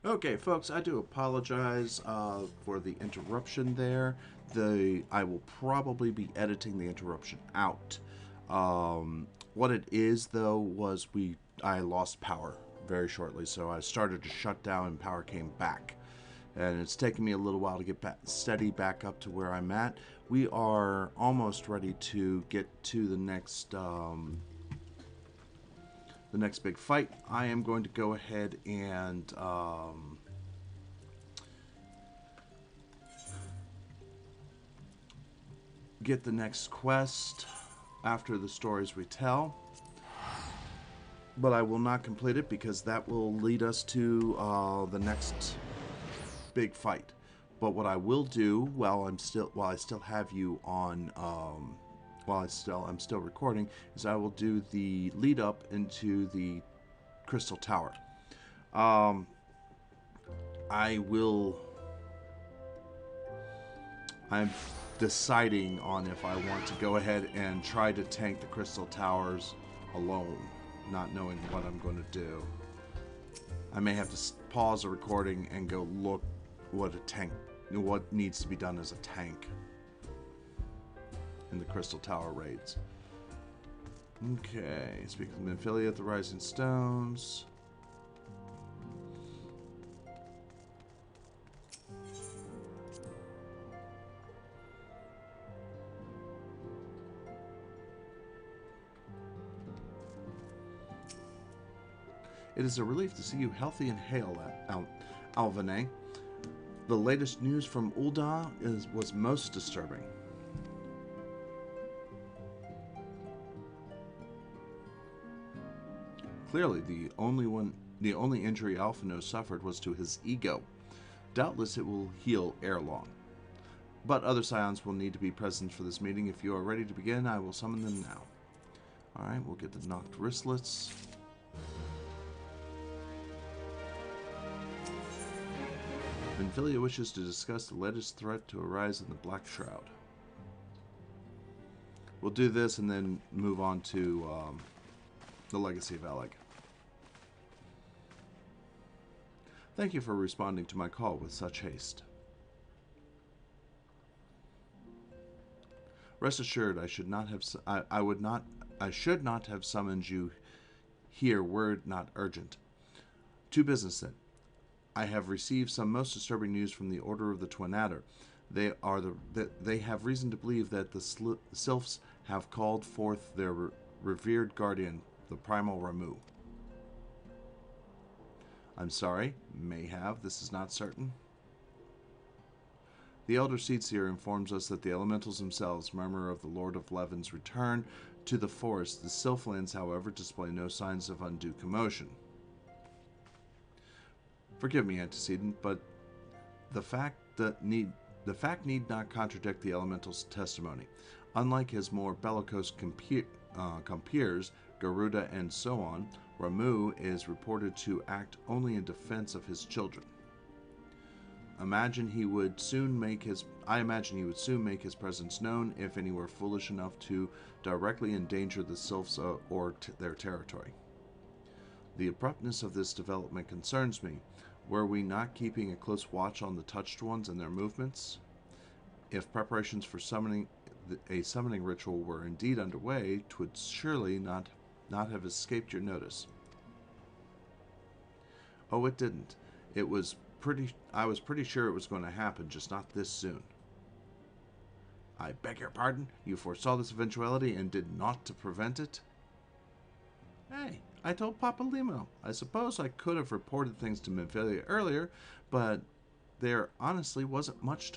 Okay, folks, I do apologize for the interruption there. I will probably be editing the interruption out. What it is, though, was I lost power very shortly, so I started to shut down and power came back. And it's taken me a little while to get steady back up to where I'm at. We are almost ready to get to the next big fight. I am going to go ahead and get the next quest after the stories we tell. But I will not complete it because that will lead us to the next big fight. But what I will do while I still have you on I'm still recording is I will do the lead up into the Crystal Tower. Um, I will. I'm deciding on if I want to go ahead and try to tank the Crystal Towers alone, not knowing what I'm going to do. I may have to pause the recording and go look what needs to be done as a tank in the Crystal Tower raids. Okay, speaking of affiliate, the Rising Stones. It is a relief to see you healthy and hale, Alvine. The latest news from Ul'dah was most disturbing. Clearly, the only injury Alphino suffered was to his ego. Doubtless it will heal ere long. But other scions will need to be present for this meeting. If you are ready to begin, I will summon them now. Alright, we'll get the knocked wristlets. Venfilia wishes to discuss the latest threat to arise in the Black Shroud. We'll do this and then move on to the Legacy of Alec. Thank you for responding to my call with such haste. Rest assured, I should not have summoned you here were it not urgent. To business then. I have received some most disturbing news from the Order of the Twin Adder. They have reason to believe that the Sylphs have called forth their revered guardian, the Primal Ramu. I'm sorry, may have, this is not certain. The Elder Seedseer informs us that the elementals themselves murmur of the Lord of Levin's return to the forest. The Sylphlands, however, display no signs of undue commotion. Forgive me, antecedent, but the fact need not contradict the elemental's testimony. Unlike his more bellicose compeers, Garuda and so on, Ramu is reported to act only in defense of his children. I imagine he would soon make his presence known if any were foolish enough to directly endanger the Sylphs or their territory. The abruptness of this development concerns me. Were we not keeping a close watch on the touched ones and their movements? If preparations for a summoning ritual were indeed underway, 'twould surely not have escaped your notice. Oh, it didn't. I was pretty sure it was going to happen, just not this soon. I beg your pardon? You foresaw this eventuality and did naught to prevent it? Hey, I told Papa Limo. I suppose I could have reported things to Minfilia earlier, but there honestly wasn't much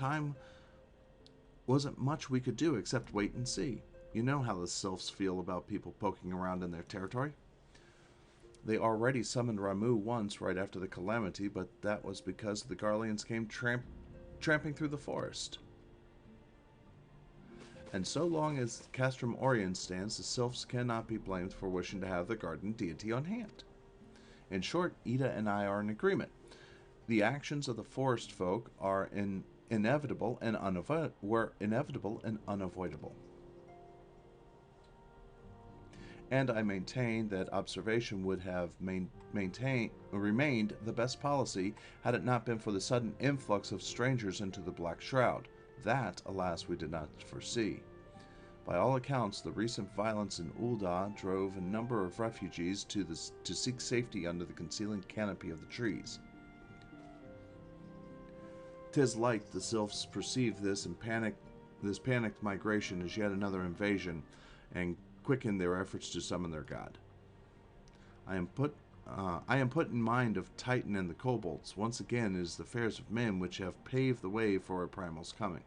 we could do except wait and see. You know how the Sylphs feel about people poking around in their territory. They already summoned Ramu once right after the calamity, but that was because the Garleans came tramping through the forest. And so long as Castrum Orient stands, the Sylphs cannot be blamed for wishing to have the garden deity on hand. In short, Ida and I are in agreement. The actions of the forest folk are inevitable and unavoidable. and I maintain that observation would have remained the best policy had it not been for the sudden influx of strangers into the Black Shroud. That, alas, we did not foresee. By all accounts, the recent violence in Ul'dah drove a number of refugees to seek safety under the concealing canopy of the trees. 'Tis like the sylphs perceive this panicked migration as yet another invasion, and quicken their efforts to summon their god. I am put in mind of Titan and the kobolds. Once again, it is the affairs of men which have paved the way for a Primal's coming.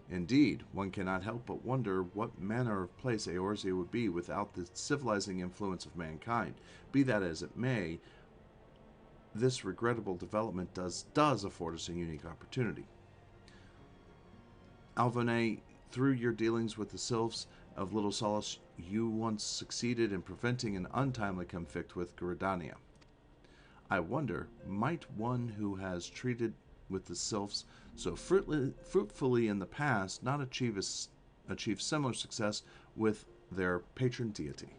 Indeed, one cannot help but wonder what manner of place Eorzea would be without the civilizing influence of mankind. Be that as it may, this regrettable development does afford us a unique opportunity. Alvone, through your dealings with the sylphs of Little Solace, you once succeeded in preventing an untimely conflict with Gridania. I wonder, might one who has treated with the sylphs so fruitfully in the past not achieve similar success with their patron deity?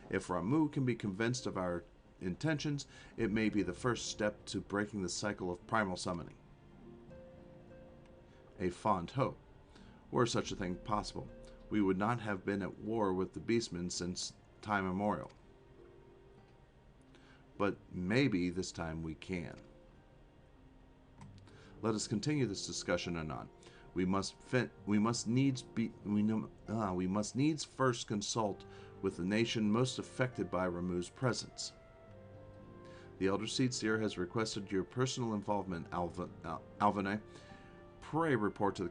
If Ramu can be convinced of our intentions, it may be the first step to breaking the cycle of primal summoning. A fond hope. Were such a thing possible, we would not have been at war with the beastmen since time immemorial. But maybe this time we can. Let us continue this discussion anon. We must needs first consult with the nation most affected by Ramu's presence. The Elder Seedseer has requested your personal involvement, Alvone. Pray report to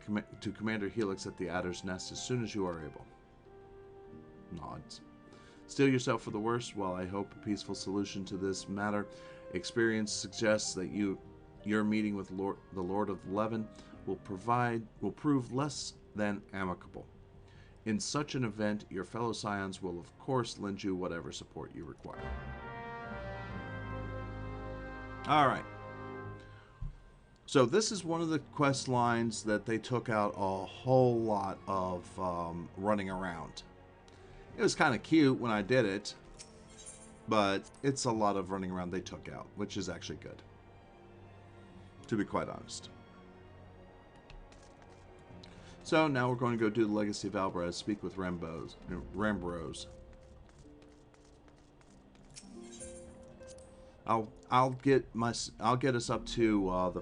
Commander Helix at the Adder's Nest as soon as you are able. Nods. Steel yourself for the worst while I hope a peaceful solution to this matter. Experience suggests that your meeting with the Lord of Levin will prove less than amicable. In such an event, your fellow scions will of course lend you whatever support you require. Alright. So this is one of the quest lines that they took out a whole lot of running around. It was kind of cute when I did it, but it's a lot of running around they took out, which is actually good, to be quite honest. So now we're going to go do the Legacy of Albrez, speak with Rambros. I'll get us up to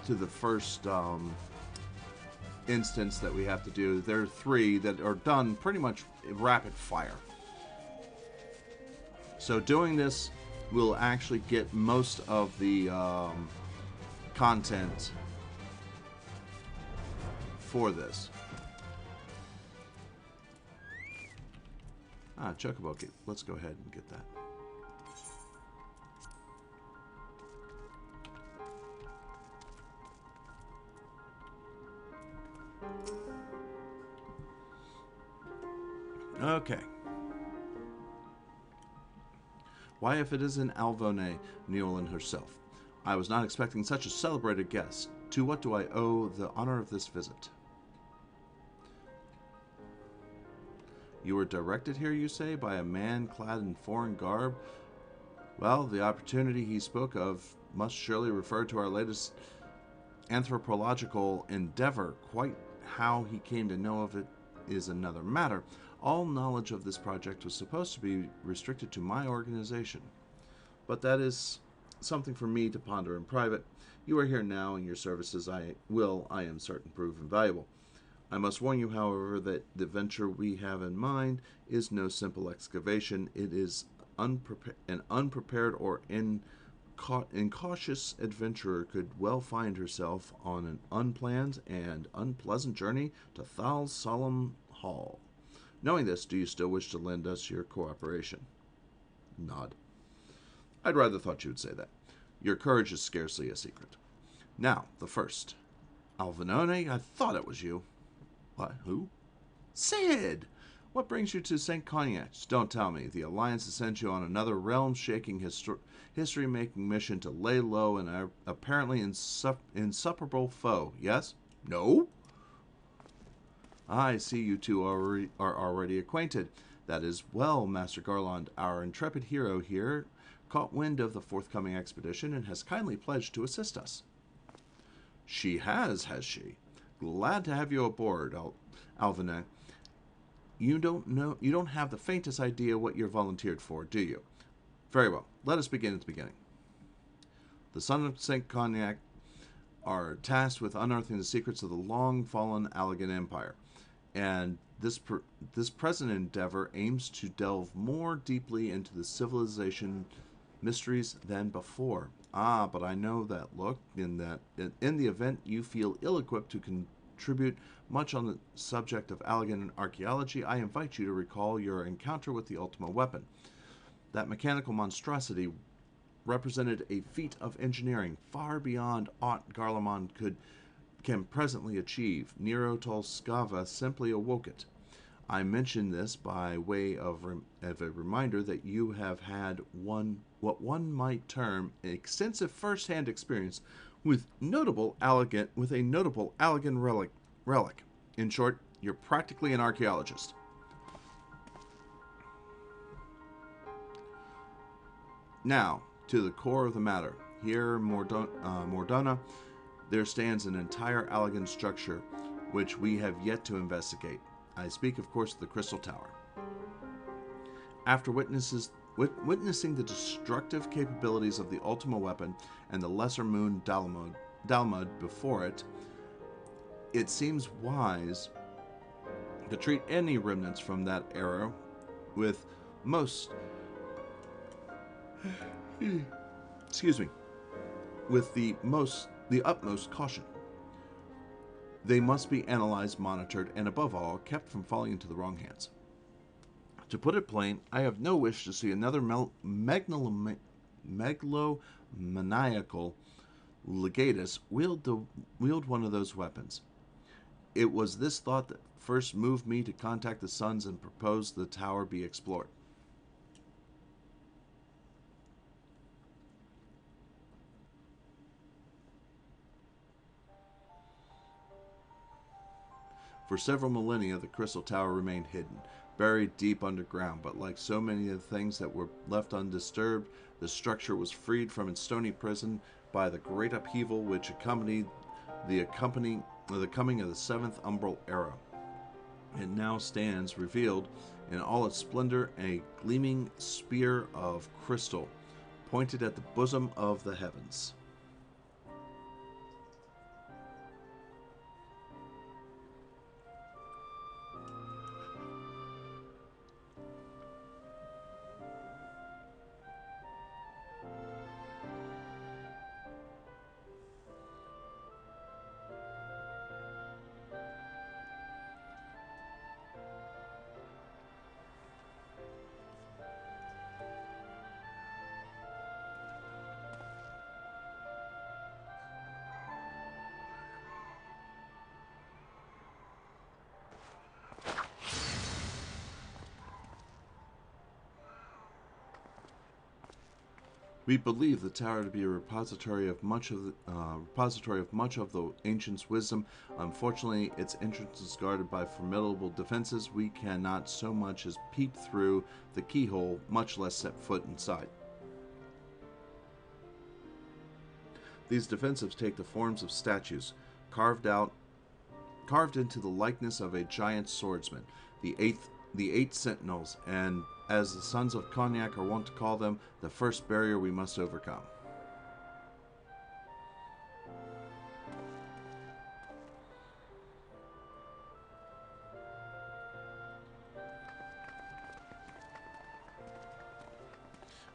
the first instance that we have to do. There are 3 that are done pretty much rapid fire. So doing this will actually get most of the content for this. Chocobo, let's go ahead and get that. Okay. Why, if it isn't Alvone Neolin herself? I was not expecting such a celebrated guest. To what do I owe the honor of this visit? You were directed here, you say, by a man clad in foreign garb? Well, the opportunity he spoke of must surely refer to our latest anthropological endeavor. Quite how he came to know of it is another matter. All knowledge of this project was supposed to be restricted to my organization. But that is something for me to ponder in private. You are here now, and your services I am certain, prove invaluable. I must warn you, however, that the venture we have in mind is no simple excavation. It is an unprepared or incautious adventurer could well find herself on an unplanned and unpleasant journey to Thal's solemn hall. Knowing this, do you still wish to lend us your cooperation? Nod. I'd rather thought you would say that. Your courage is scarcely a secret. Now, the first. Alvinone, I thought it was you. What? Who? Sid! What brings you to St. Cognac? Don't tell me. The Alliance has sent you on another realm-shaking, history-making mission to lay low an apparently insuperable foe, yes? No? I see you two are already acquainted. That is well, Master Garland. Our intrepid hero here caught wind of the forthcoming expedition and has kindly pledged to assist us. She has she? Glad to have you aboard, Alvina. You don't have the faintest idea what you're volunteered for, do you? Very well. Let us begin at the beginning. The Sons of St. Cognac are tasked with unearthing the secrets of the long-fallen Allegan Empire, and this present endeavor aims to delve more deeply into the civilization mysteries than before. Ah, but I know that look. In the event you feel ill-equipped to contribute much on the subject of Allegan archaeology, I invite you to recall your encounter with the Ultima weapon. That mechanical monstrosity represented a feat of engineering far beyond aught Garlemald can presently achieve. Nero Tolskava simply awoke it. I mention this by way of a reminder that you have had what one might term extensive first-hand experience with a notable Allegan relic. In short, you're practically an archaeologist. Now, to the core of the matter. Here, Mordona, there stands an entire Allegan structure which we have yet to investigate. I speak, of course, of the Crystal Tower. After witnessing the destructive capabilities of the Ultima weapon and the lesser moon Dalmud before it, it seems wise to treat any remnants from that era with the utmost caution. They must be analyzed, monitored, and above all, kept from falling into the wrong hands. To put it plain, I have no wish to see another megalomaniacal legatus wield one of those weapons. It was this thought that first moved me to contact the Sons and propose the tower be explored. For several millennia, the Crystal Tower remained hidden, buried deep underground, but like so many of the things that were left undisturbed, the structure was freed from its stony prison by the great upheaval which accompanied the coming of the Seventh Umbral Era. It now stands revealed in all its splendor, a gleaming spear of crystal, pointed at the bosom of the heavens. We believe the tower to be a repository of much of the ancients' wisdom. Unfortunately, its entrance is guarded by formidable defenses. We cannot so much as peep through the keyhole, much less set foot inside. These defenses take the forms of statues, carved into the likeness of a giant swordsman, the eight sentinels, and, as the Sons of Cognac are wont to call them, the first barrier we must overcome.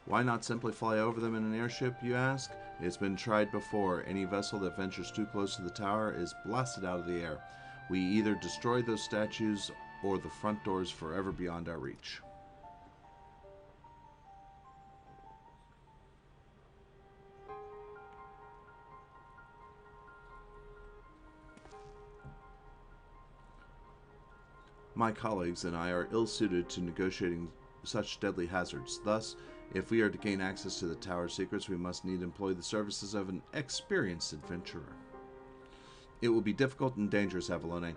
Why not simply fly over them in an airship, you ask? It's been tried before. Any vessel that ventures too close to the tower is blasted out of the air. We either destroy those statues or the front doors forever beyond our reach. My colleagues and I are ill-suited to negotiating such deadly hazards. Thus, if we are to gain access to the tower's secrets, we must need employ the services of an experienced adventurer. It will be difficult and dangerous, Avalone.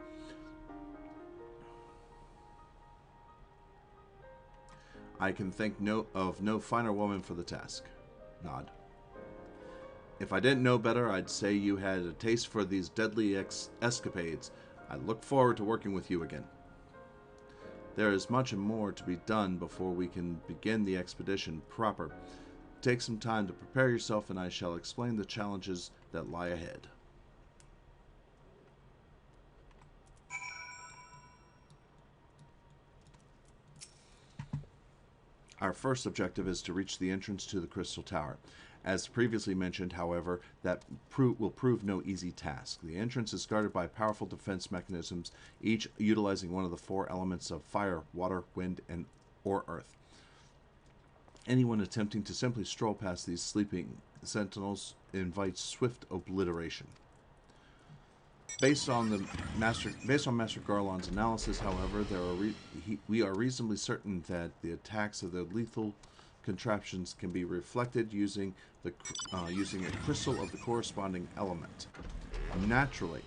I can think of no finer woman for the task. Nod. If I didn't know better, I'd say you had a taste for these deadly escapades. I look forward to working with you again. There is much more to be done before we can begin the expedition proper. Take some time to prepare yourself, and I shall explain the challenges that lie ahead. Our first objective is to reach the entrance to the Crystal Tower. As previously mentioned, however, that will prove no easy task. The entrance is guarded by powerful defense mechanisms, each utilizing one of the four elements of fire, water, wind, or earth. Anyone attempting to simply stroll past these sleeping sentinels invites swift obliteration. Based on Master Garlon's analysis, however, we are reasonably certain that the attacks of the lethal contraptions can be reflected using a crystal of the corresponding element. Naturally,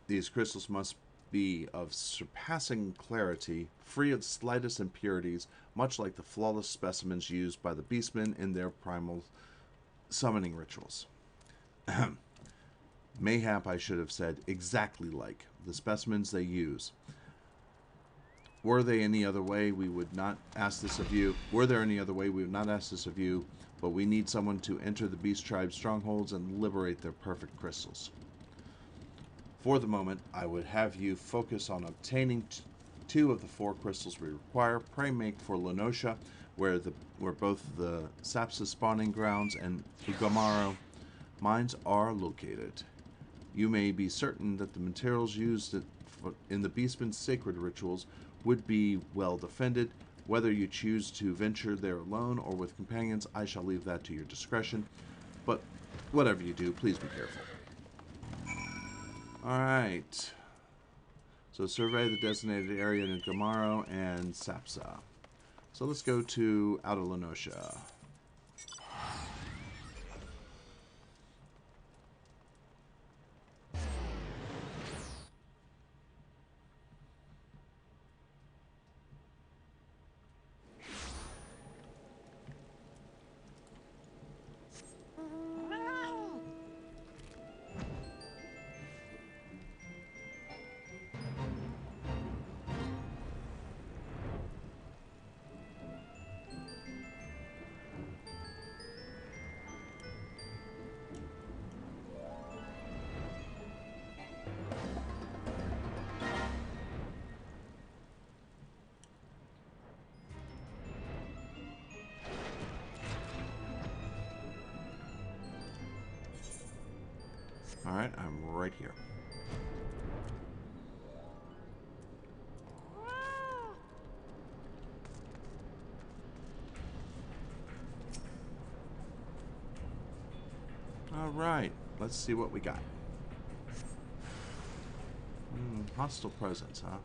these crystals must be of surpassing clarity, free of the slightest impurities, much like the flawless specimens used by the Beastmen in their primal summoning rituals. Mayhap I should have said exactly like the specimens they use. Were there any other way, we would not ask this of you, but we need someone to enter the Beast Tribe's strongholds and liberate their perfect crystals. For the moment, I would have you focus on obtaining two of the four crystals we require. Pray make for Lenosha, where both the Sapsa spawning grounds and Ugamaro mines are located. You may be certain that the materials used in the Beastman's sacred rituals would be well defended. Whether you choose to venture there alone or with companions, I shall leave that to your discretion. But whatever you do, please be careful. Alright. So survey the designated area in Gamaro and Sapsa. So let's go to Outer Lenosha. Alright, I'm right here. Alright, let's see what we got. Hostile presence, huh?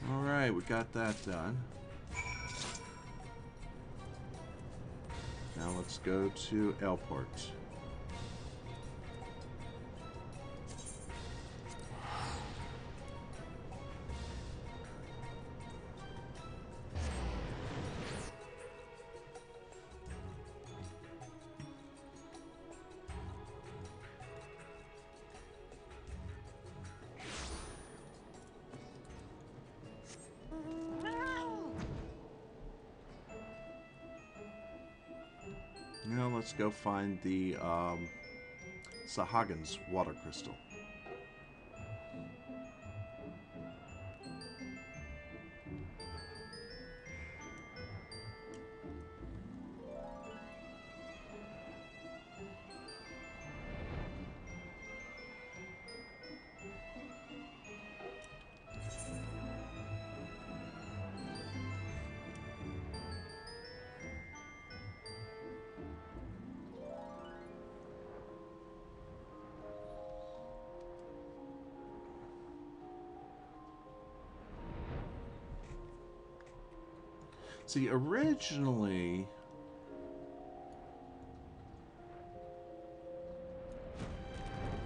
Alright, we got that done. Now let's go to Airport. Well, let's go find the Sahagins water crystal. See, originally,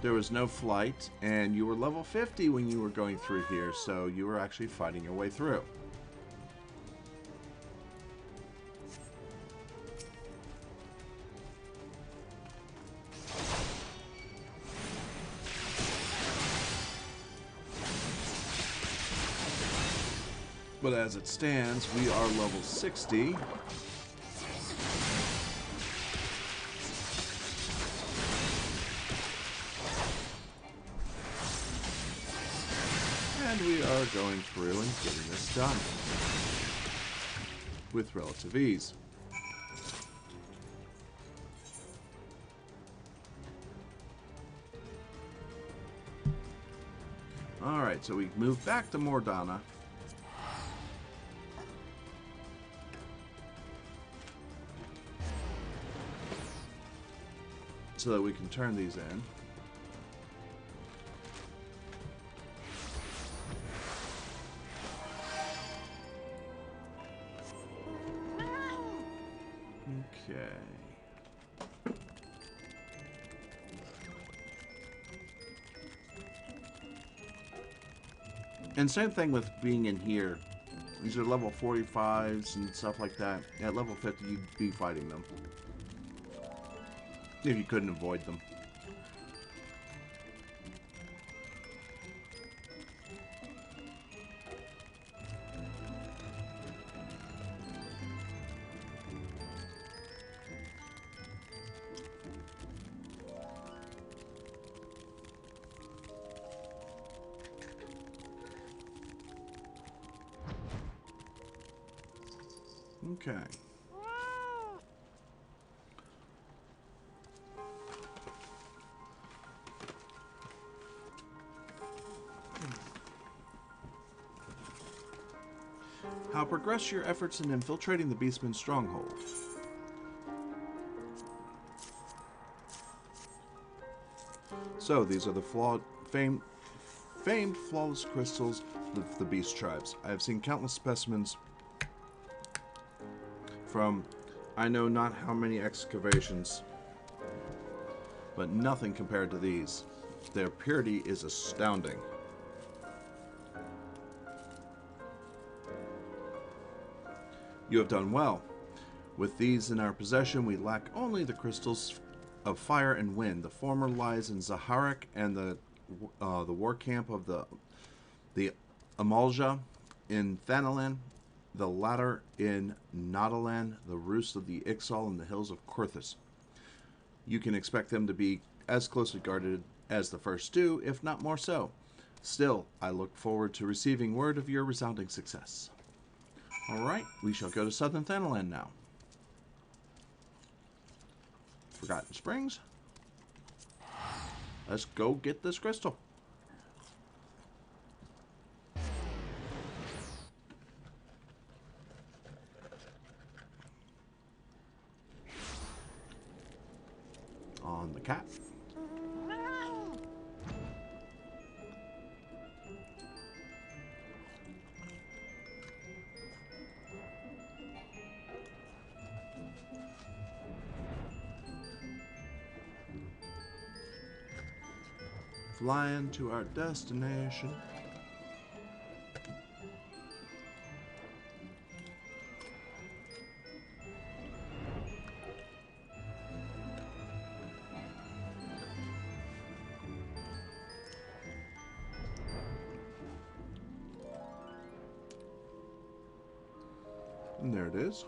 there was no flight, and you were level 50 when you were going through here, so you were actually fighting your way through. But as it stands, we are level 60. And we are going through and getting this done with relative ease. Alright, so we move back to Mordana. So that we can turn these in. Okay. And same thing with being in here. These are level 45s and stuff like that. At level 50, you'd be fighting them. If you couldn't avoid them. Okay. How progress your efforts in infiltrating the Beastman's stronghold? So, these are the famed flawless crystals of the Beast tribes. I have seen countless specimens from I know not how many excavations, but nothing compared to these. Their purity is astounding. You have done well. With these in our possession, we lack only the crystals of fire and wind. The former lies in Zaharak and the war camp of the Amalja in Thanalan. The latter in Naudalan, the roost of the Ixal in the hills of Kurthus. You can expect them to be as closely guarded as the first do, if not more so. Still, I look forward to receiving word of your resounding success. Alright, we shall go to Southern Thanalan now. Forgotten Springs. Let's go get this crystal. On the cat. Flying to our destination. And there it is.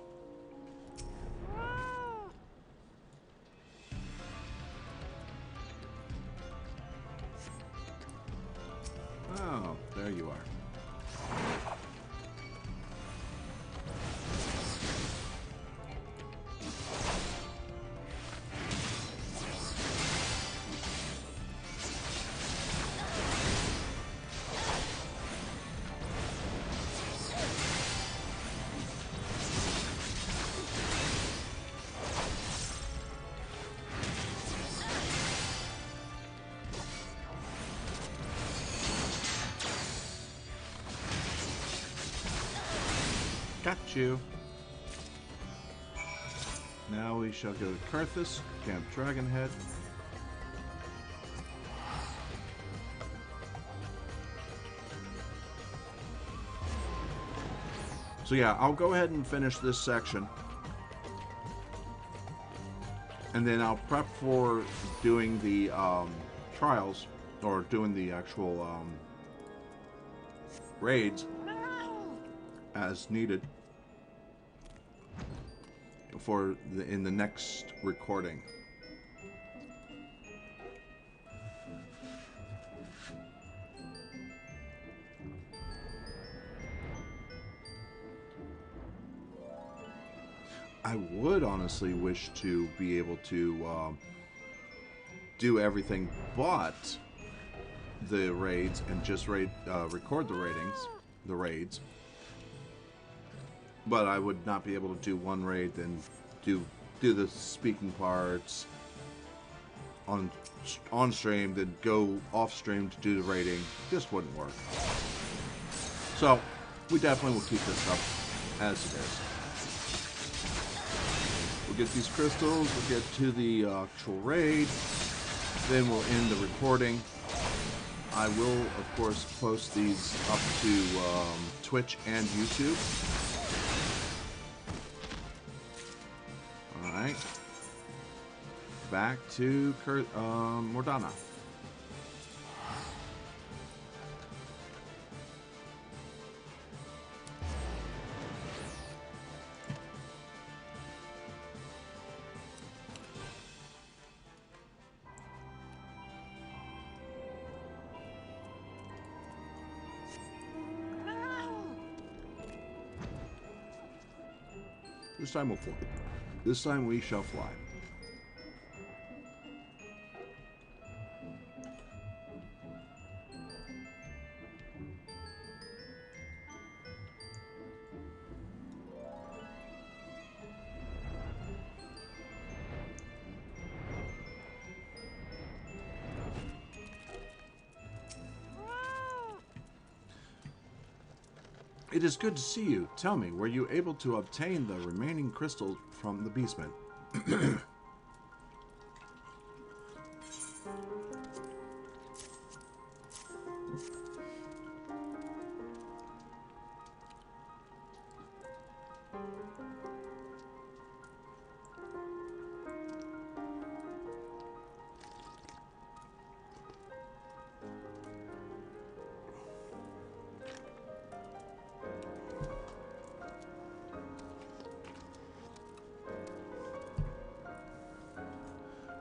Got you. Now we shall go to Karthus, Camp Dragonhead. So yeah, I'll go ahead and finish this section. And then I'll prep for doing the trials, or doing the actual raids as needed for in the next recording. I would honestly wish to be able to do everything but the raids and just record the raids. But I would not be able to do one raid and do the speaking parts on stream, then go off stream to do the raiding. Just wouldn't work. So we definitely will keep this up as it is. We'll get these crystals, we'll get to the actual raid, then we'll end the recording. I will, of course, post these up to Twitch and YouTube. Alright. Back to Mordana. This time we'll fly. This time we shall fly. It is good to see you. Tell me, were you able to obtain the remaining crystals from the Beastman?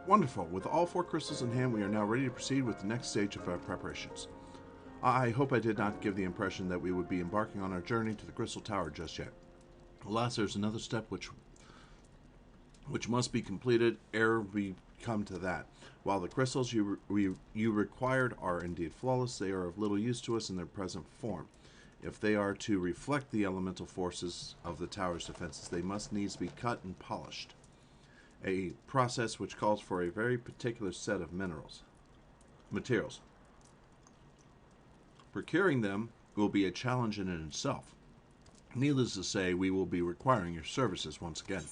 Wonderful. With all 4 crystals in hand, we are now ready to proceed with the next stage of our preparations. I hope I did not give the impression that we would be embarking on our journey to the Crystal Tower just yet. Alas, there's another step which must be completed ere we come to that. While the crystals you required are indeed flawless, they are of little use to us in their present form. If they are to reflect the elemental forces of the tower's defenses, they must needs be cut and polished. A process which calls for a very particular set of materials. Procuring them will be a challenge in itself. Needless to say, we will be requiring your services once again.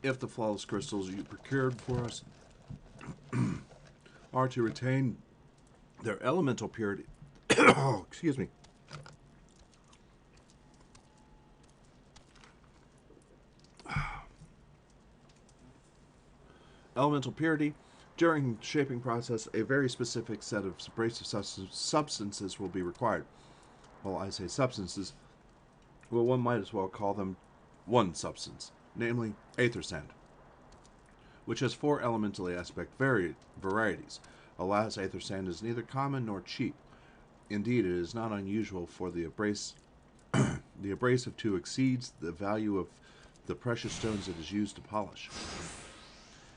If the flawless crystals you procured for us are to retain their elemental purity, oh, excuse me. Elemental purity. During the shaping process, a very specific set of abrasive substances will be required. Well, I say substances, well, one might as well call them one substance, namely aether sand, which has 4 elemental aspect varieties. Alas, aether sand is neither common nor cheap. Indeed, it is not unusual for the abrasive to exceed the value of the precious stones it is used to polish.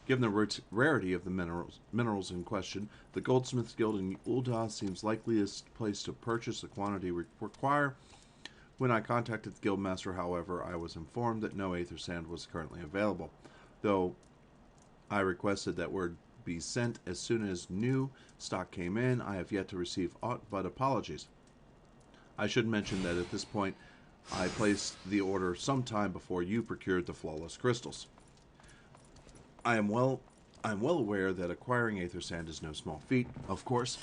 Given the rarity of the minerals in question, the Goldsmith Guild in Ul'dah seems likeliest place to purchase the quantity required. When I contacted the Guildmaster, however, I was informed that no aether sand was currently available, though I requested that word be sent as soon as new stock came in. I have yet to receive aught but apologies. I should mention that at this point, I placed the order sometime before you procured the flawless crystals. I am well aware that acquiring aether sand is no small feat, of course,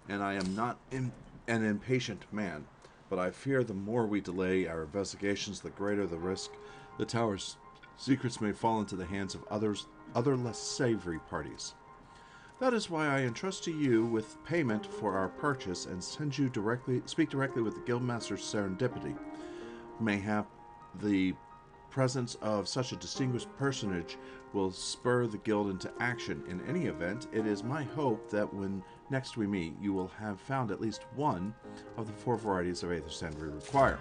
and I am not an impatient man, but I fear the more we delay our investigations, the greater the risk the tower's secrets may fall into the hands of other less savory parties. That is why I entrust to you with payment for our purchase and speak directly with the Guildmaster's serendipity. Mayhap the presence of such a distinguished personage will spur the guild into action. In any event, it is my hope that when next we meet, you will have found at least one of the 4 varieties of aether sand we require.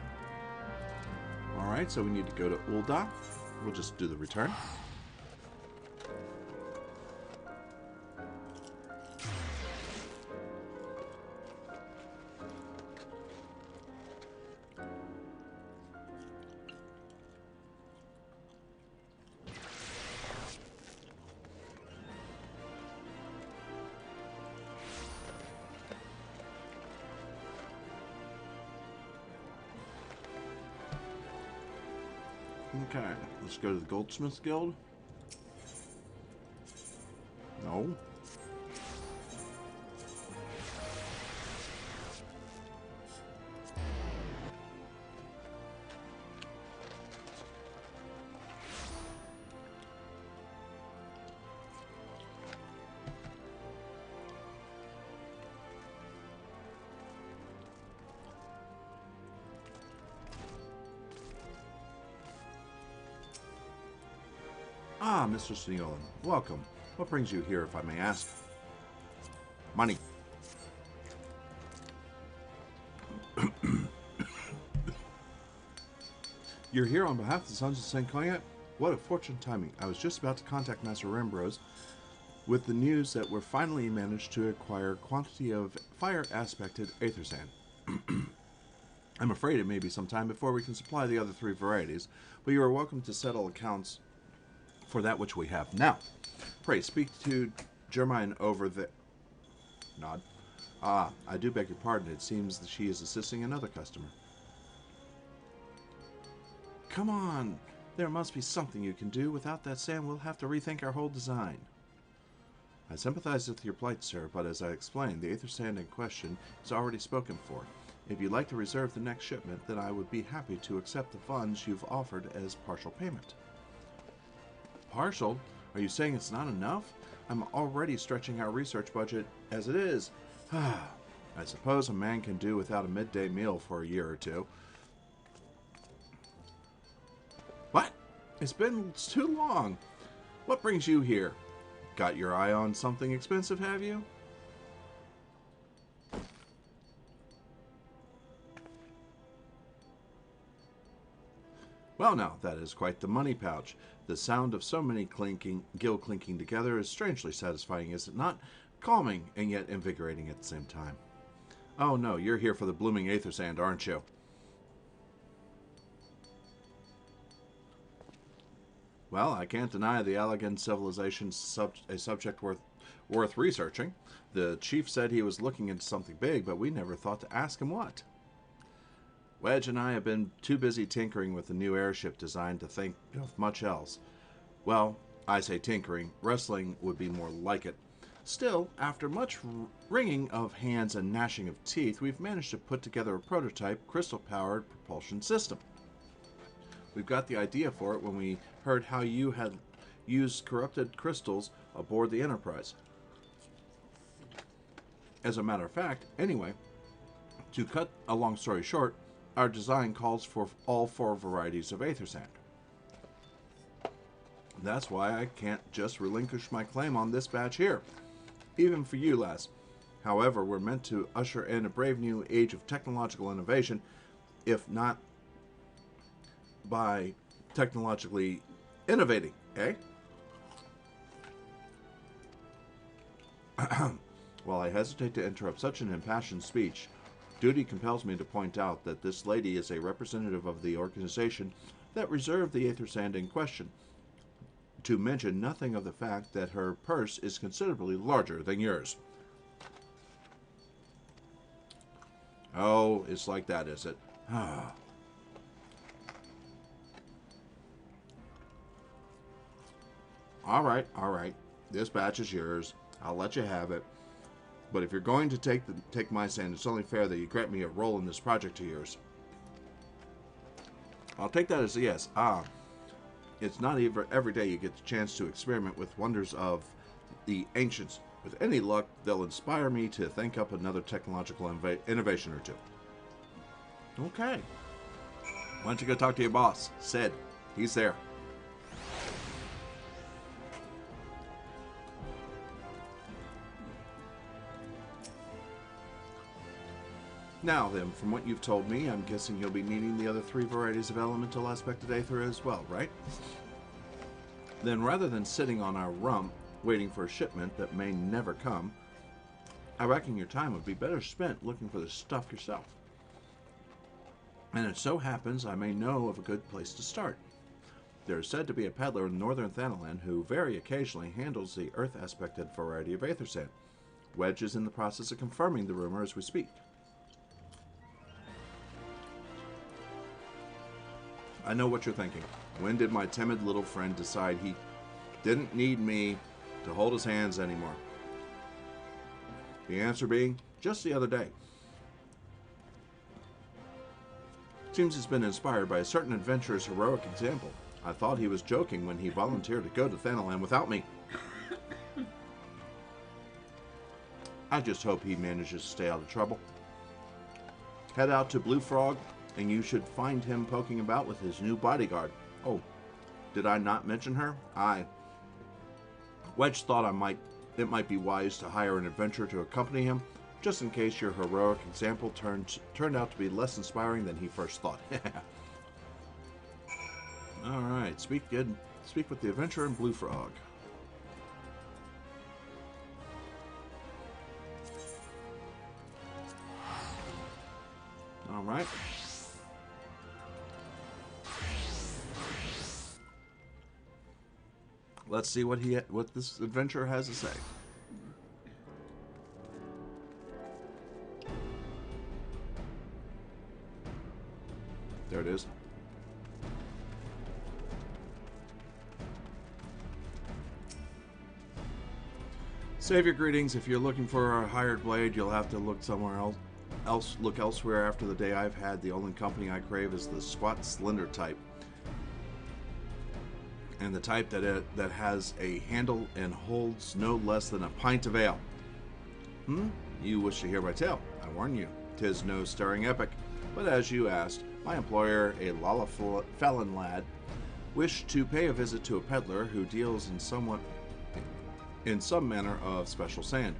Alright, so we need to go to Ul'dah. We'll just do the return. Okay, let's go to the Goldsmith Guild. No. Ah, Mr. Sneolin, welcome. What brings you here, if I may ask? Money. You're here on behalf of the Sons of St. Cognac? What a fortunate timing. I was just about to contact Master Rembros with the news that we're finally managed to acquire a quantity of fire-aspected aether sand. I'm afraid it may be some time before we can supply the other 3 varieties, but you are welcome to settle accounts for that which we have now. Pray, speak to Germaine over the... Nod. Ah, I do beg your pardon. It seems that she is assisting another customer. Come on. There must be something you can do. Without that sand, we'll have to rethink our whole design. I sympathize with your plight, sir, but as I explained, the aether sand in question is already spoken for. If you'd like to reserve the next shipment, then I would be happy to accept the funds you've offered as partial payment. Partial? Are you saying it's not enough? I'm already stretching our research budget as it is. I suppose a man can do without a midday meal for a year or 2. What? It's been too long. What brings you here? Got your eye on something expensive, have you? Well now, that is quite the money pouch. The sound of so many gill clinking together is strangely satisfying, is it not? Calming and yet invigorating at the same time. Oh no, you're here for the blooming aether sand, aren't you? Well, I can't deny the Allegan civilization's a subject worth researching. The chief said he was looking into something big, but we never thought to ask him what. Wedge and I have been too busy tinkering with the new airship design to think of much else. Well, I say tinkering. Wrestling would be more like it. Still, after much wringing of hands and gnashing of teeth, we've managed to put together a prototype crystal-powered propulsion system. We've got the idea for it when we heard how you had used corrupted crystals aboard the Enterprise. As a matter of fact, anyway, to cut a long story short, our design calls for all 4 varieties of aether sand. That's why I can't just relinquish my claim on this batch here. Even for you, lass. However, we're meant to usher in a brave new age of technological innovation, if not by technologically innovating, eh? While I hesitate to interrupt such an impassioned speech, duty compels me to point out that this lady is a representative of the organization that reserved the aether sand in question. to mention nothing of the fact that her purse is considerably larger than yours. Oh, it's like that, is it? All right, all right. This batch is yours. I'll let you have it. But if you're going to take my sand, it's only fair that you grant me a role in this project of yours. I'll take that as a yes. It's not even every day you get the chance to experiment with wonders of the ancients. With any luck, they'll inspire me to think up another technological innovation or two. Okay. Why don't you go talk to your boss, Sid? He's there. Now then, from what you've told me, I'm guessing you'll be needing the other 3 varieties of elemental aspect of Aether as well, right? Then rather than sitting on our rump, waiting for a shipment that may never come, I reckon your time would be better spent looking for the stuff yourself. And it so happens I may know of a good place to start. There is said to be a peddler in northern Thanalan who very occasionally handles the earth aspected variety of Aether sand. Wedge is in the process of confirming the rumor as we speak. I know what you're thinking. When did my timid little friend decide he didn't need me to hold his hands anymore? The answer being, just the other day. Seems he's been inspired by a certain adventurer's heroic example. I thought he was joking when he volunteered to go to Thanalan without me. I just hope he manages to stay out of trouble. Head out to Blue Frog, and you should find him poking about with his new bodyguard. Oh, did I not mention her? Wedge thought it might be wise to hire an adventurer to accompany him, just in case your heroic example turned out to be less inspiring than he first thought. All right, speak with the adventurer and Blue Frog. All right. Let's see what this adventurer has to say. There it is. Save your greetings. If you're looking for a hired blade, you'll have to look somewhere else. Look elsewhere. After the day I've had, the only company I crave is the squat, slender type. And the type that has a handle and holds no less than a pint of ale. You wish to hear my tale. I warn you, 'tis no stirring epic. But as you asked, my employer, a Lalafellin lad, wished to pay a visit to a peddler who deals in some manner of special sand.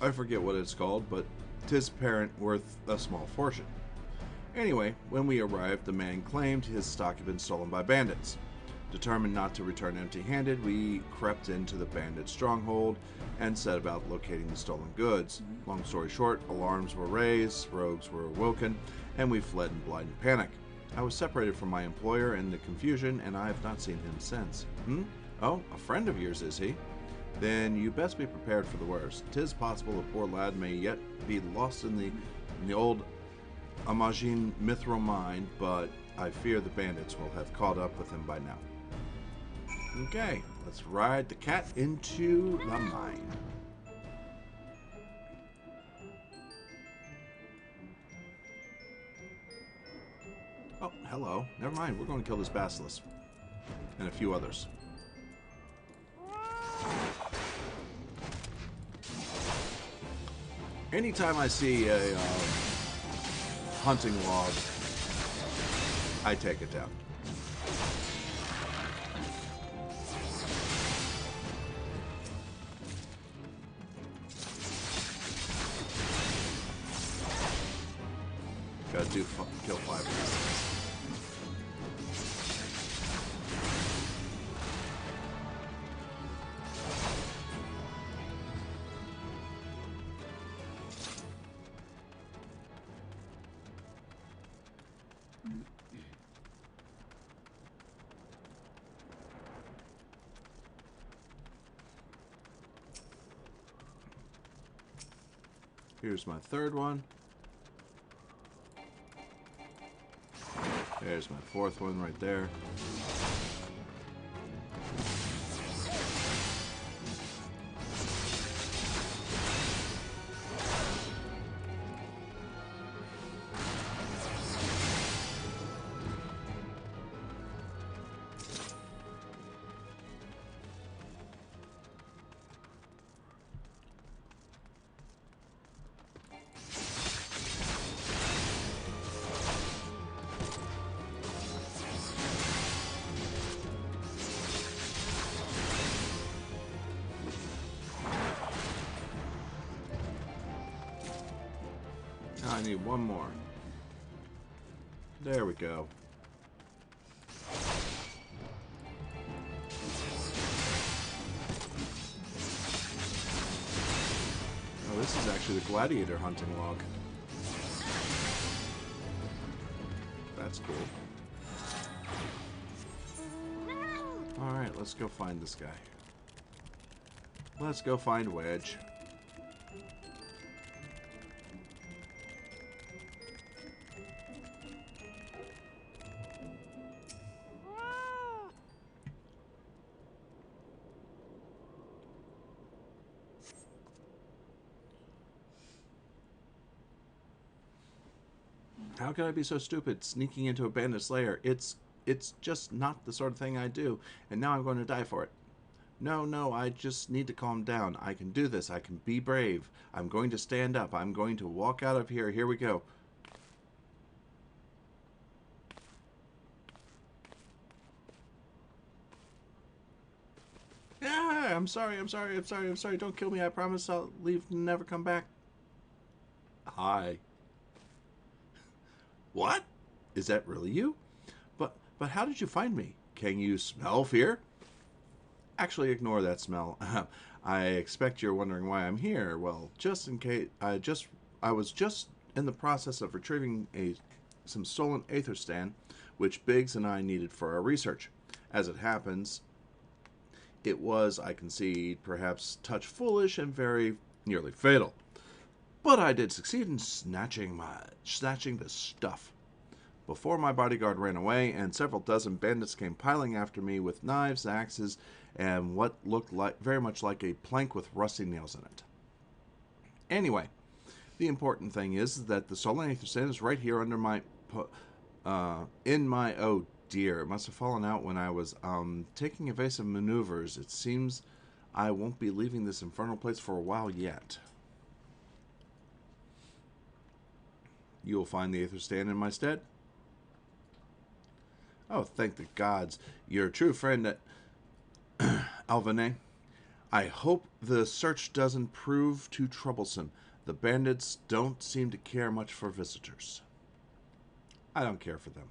I forget what it's called, but 'tis apparent worth a small fortune. Anyway, when we arrived, the man claimed his stock had been stolen by bandits. Determined not to return empty-handed, we crept into the bandit stronghold and set about locating the stolen goods. Long story short, alarms were raised, rogues were awoken, and we fled in blind panic. I was separated from my employer in the confusion, and I have not seen him since. Oh, a friend of yours, is he? Then you best be prepared for the worst. 'Tis possible the poor lad may yet be lost in the old Amajin Mithril mine, but I fear the bandits will have caught up with him by now. Okay, let's ride the cat into the mine. Oh, hello. Never mind, we're going to kill this basilisk. And a few others. Anytime I see a hunting log, I take it down. Gotta kill 5 of these things. Here's my third one. There's my fourth one right there. I need one more. There we go. Oh, this is actually the gladiator hunting log. That's cool. Alright, let's go find this guy. Let's go find Wedge. How could I be so stupid sneaking into a bandit's lair? It's just not the sort of thing I do, and now I'm going to die for it. No, I just need to calm down. I can do this. I can be brave. I'm going to stand up. I'm going to walk out of here. Here we go. Ah, I'm sorry. Don't kill me. I promise I'll leave and never come back. Hi. What? Is that really you? But how did you find me? Can you smell fear? Actually, ignore that smell. I expect you're wondering why I'm here. Well, just in case, I was just in the process of retrieving some stolen aether stand, which Biggs and I needed for our research. As it happens, it was, I concede, perhaps touch foolish and very nearly fatal. But I did succeed in snatching the stuff. Before my bodyguard ran away, and several dozen bandits came piling after me with knives, axes, and what looked very much like a plank with rusty nails in it. Anyway, the important thing is that the stolen aether stand is right here under my oh dear, it must have fallen out when I was taking evasive maneuvers. It seems I won't be leaving this infernal place for a while yet. You will find the aether stand in my stead. Oh, thank the gods. You're a true friend, Alvane. I hope the search doesn't prove too troublesome. The bandits don't seem to care much for visitors. I don't care for them.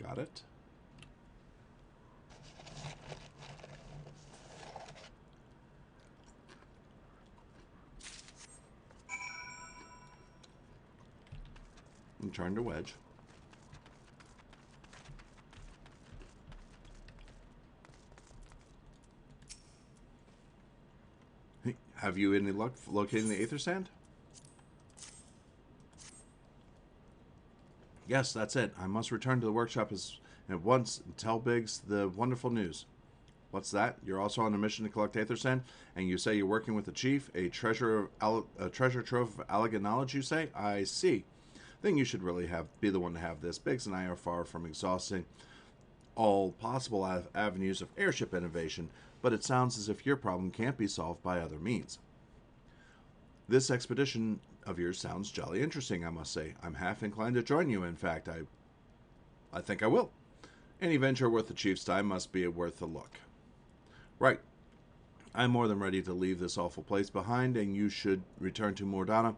Got it. I'm trying to wedge. Hey, have you any luck locating the aether sand? Yes, that's it. I must return to the workshop at once and tell Biggs the wonderful news. What's that? You're also on a mission to collect aether sand, and you say you're working with the chief, a treasure trove of elegant knowledge, you say? I see. Then you should really be the one to have this. Biggs and I are far from exhausting all possible avenues of airship innovation, but it sounds as if your problem can't be solved by other means. This expedition of yours sounds jolly interesting, I must say. I'm half inclined to join you. In fact, I think I will. Any venture worth the chief's time must be worth a look. Right. I'm more than ready to leave this awful place behind, and you should return to Mordana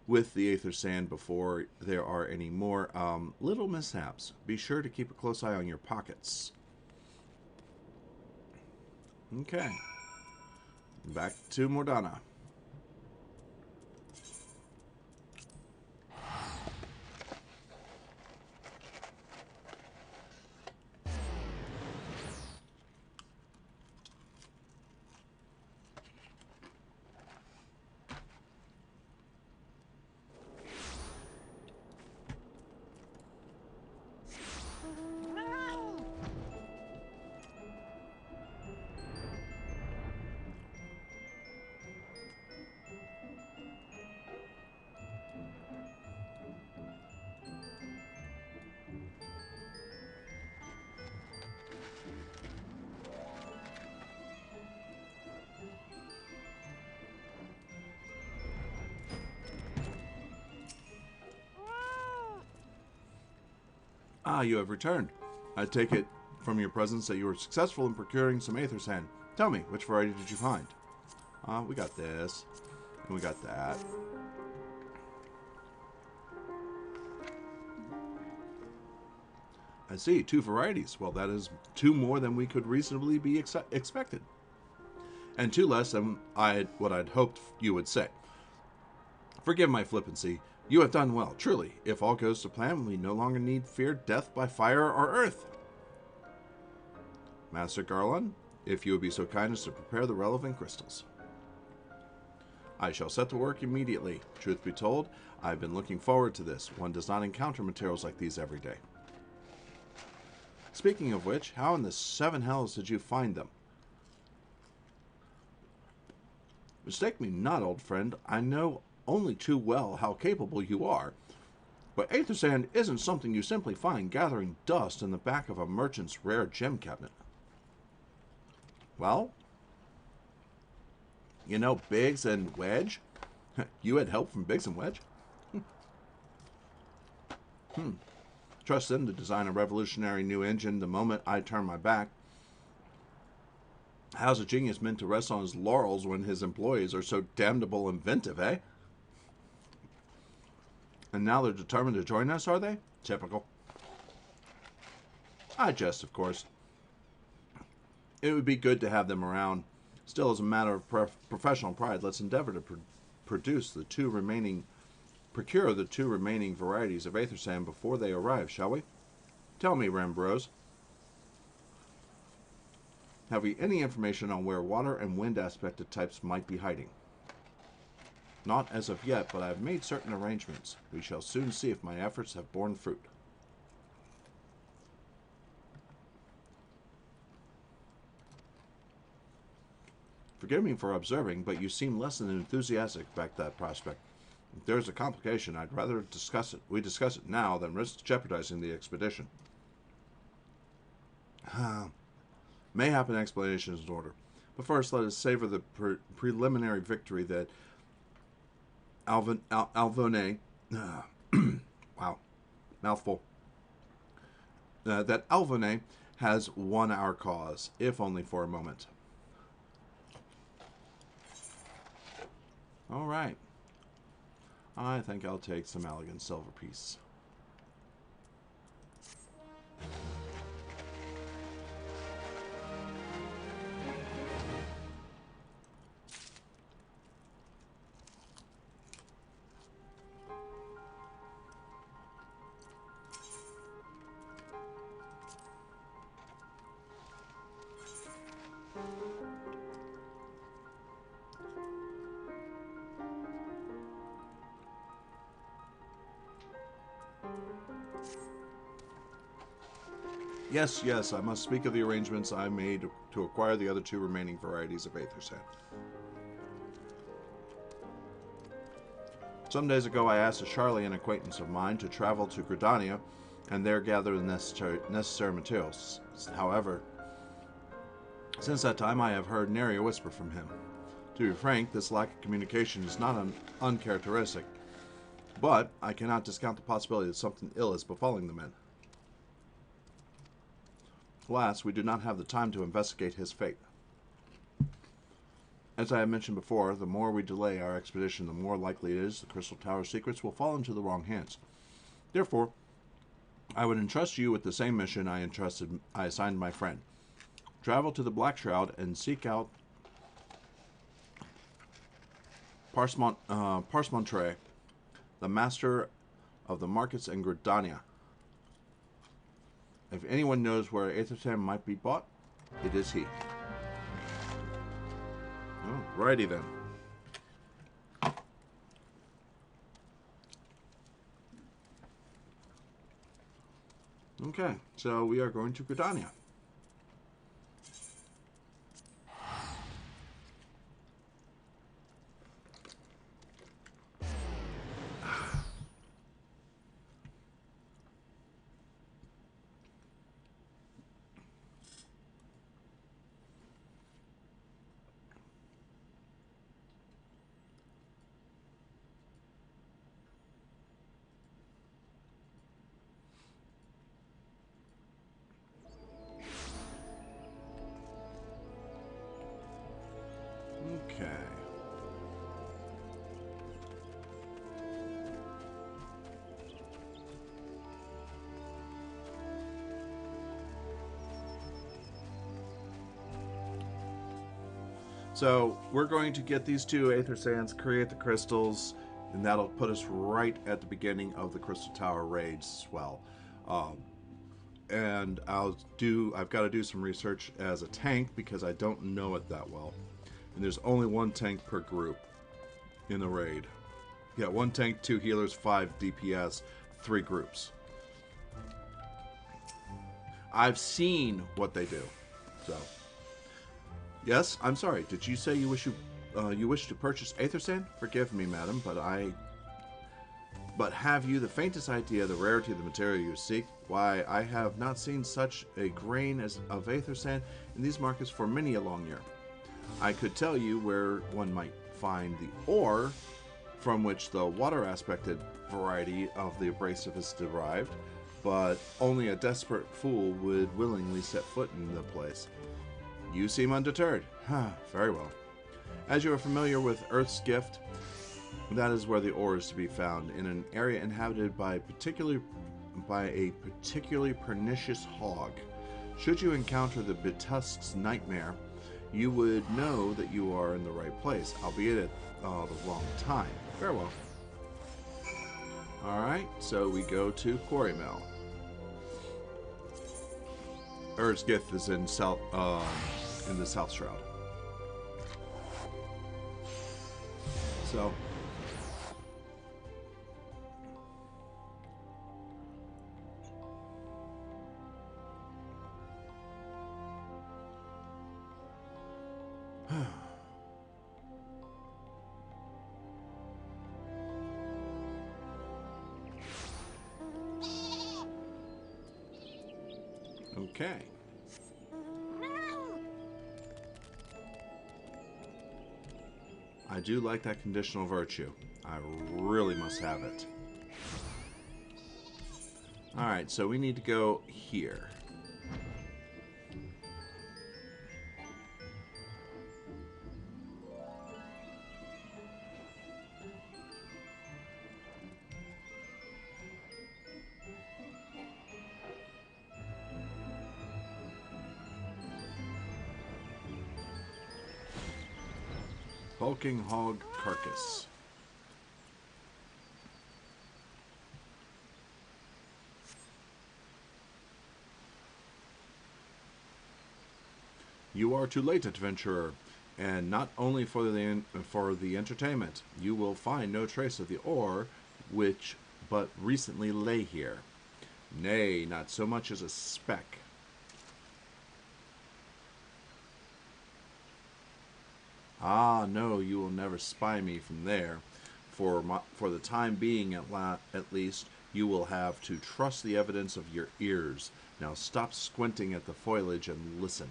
with the aether sand before there are any more little mishaps. Be sure to keep a close eye on your pockets. Okay. Back to Mordana. Ah, you have returned. I take it from your presence that you were successful in procuring some aether sand. Tell me, which variety did you find? We got this. And we got that. I see, 2 varieties. Well, that is 2 more than we could reasonably be expected. And 2 less than what I'd hoped you would say. Forgive my flippancy. You have done well, truly. If all goes to plan, we no longer need fear death by fire or earth. Master Garland, if you would be so kind as to prepare the relevant crystals. I shall set to work immediately. Truth be told, I've been looking forward to this. One does not encounter materials like these every day. Speaking of which, how in the 7 hells did you find them? Mistake me not, old friend. I know only too well how capable you are. But aether sand isn't something you simply find gathering dust in the back of a merchant's rare gem cabinet. Well, you know Biggs and Wedge? You had help from Biggs and Wedge? Trust them to design a revolutionary new engine the moment I turn my back. How's a genius meant to rest on his laurels when his employees are so damnable inventive, eh? And now they're determined to join us, are they? Typical. I jest, of course. It would be good to have them around. Still, as a matter of professional pride, let's endeavor to procure the 2 remaining varieties of aether sand before they arrive, shall we? Tell me, Rambrose, have we any information on where water and wind aspected types might be hiding? Not as of yet, but I have made certain arrangements. We shall soon see if my efforts have borne fruit. Forgive me for observing, but you seem less than enthusiastic about that prospect. If there's a complication, I'd rather we discuss it now than risk jeopardizing the expedition. Mayhap an explanation is in order. But first, let us savor the preliminary victory that Alvone... wow. Mouthful. That Alvone has won our cause, if only for a moment. All right. I think I'll take some elegant silver piece. Yes, I must speak of the arrangements I made to acquire the other 2 remaining varieties of aether sand. Some days ago I asked a Charlie, an acquaintance of mine, to travel to Gridania and there gather the necessary materials. However, since that time I have heard nary a whisper from him. To be frank, this lack of communication is not uncharacteristic, but I cannot discount the possibility that something ill is befalling the men. Alas, we do not have the time to investigate his fate. As I have mentioned before, the more we delay our expedition, the more likely it is the Crystal Tower secrets will fall into the wrong hands. Therefore, I would entrust you with the same mission I assigned my friend. Travel to the Black Shroud and seek out Parsemontre, the master of the markets in Gridania. If anyone knows where aether sand might be bought, it is he. Alrighty then. Okay, so we are going to Gridania. So we're going to get these two Aether Sands, create the crystals, and that'll put us right at the beginning of the Crystal Tower raids as well. Um, and I've got to do some research as a tank because I don't know it that well. And there's only one tank per group in a raid. Yeah, one tank, 2 healers, 5 DPS, 3 groups. I've seen what they do. So, yes, I'm sorry. Did you say you wish to purchase Aether Sand? Forgive me, madam, but have you the faintest idea of the rarity of the material you seek? Why, I have not seen such a grain of Aether Sand in these markets for many a long year. I could tell you where one might find the ore from which the water aspected variety of the abrasive is derived, but only a desperate fool would willingly set foot in the place. You seem undeterred. Very well. As you are familiar with Earth's gift, that is where the ore is to be found, in an area inhabited by a particularly pernicious hog. Should you encounter the Betusk's nightmare, you would know that you are in the right place, albeit at the wrong time. Very well. Alright, so we go to Quarry Mill. Earth's gift is in the South Shroud. So okay. I do like that conditional virtue. I really must have it. Alright, so we need to go here. Hulking hog carcass. You are too late, adventurer, and not only for the entertainment. You will find no trace of the ore which but recently lay here. Nay, not so much as a speck. Ah, no, you will never spy me from there. For the time being, at least, you will have to trust the evidence of your ears. Now stop squinting at the foliage and listen.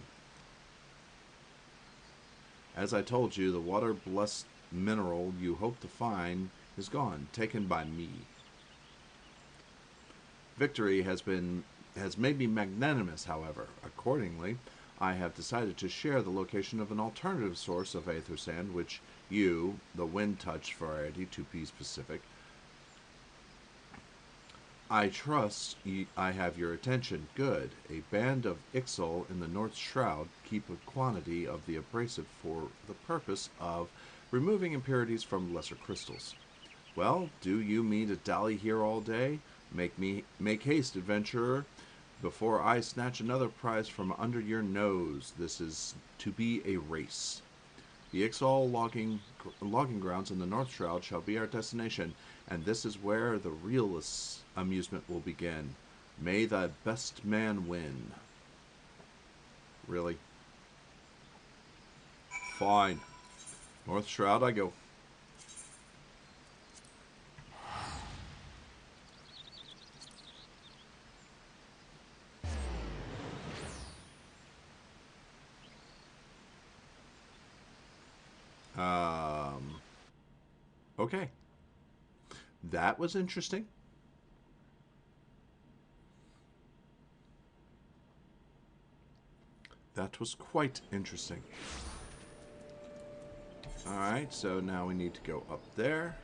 As I told you, the water-blessed mineral you hope to find is gone, taken by me. Victory has made me magnanimous, however. Accordingly, I have decided to share the location of an alternative source of Aether Sand, which you, the Wind Touch variety, to be specific, I trust I have your attention. Good. A band of Ixal in the North Shroud keep a quantity of the abrasive for the purpose of removing impurities from lesser crystals. Well, do you mean to dally here all day? Make haste, adventurer, before I snatch another prize from under your nose. This is to be a race. The Ixal logging grounds in the North Shroud shall be our destination, and this is where the real amusement will begin. May the best man win. Really? Fine. North Shroud I go. Okay. That was interesting. That was quite interesting. Alright, so now we need to go up there.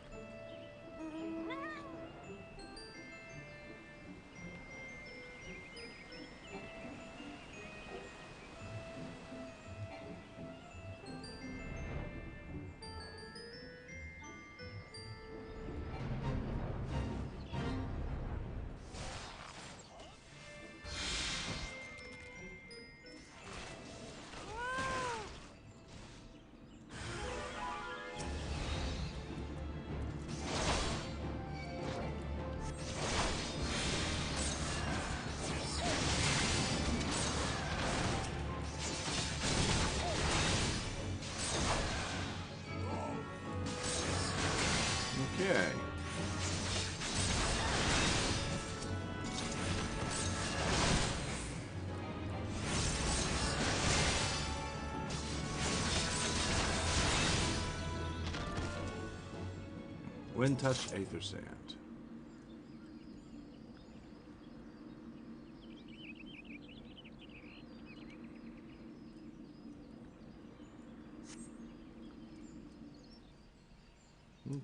Wind touch aether sand.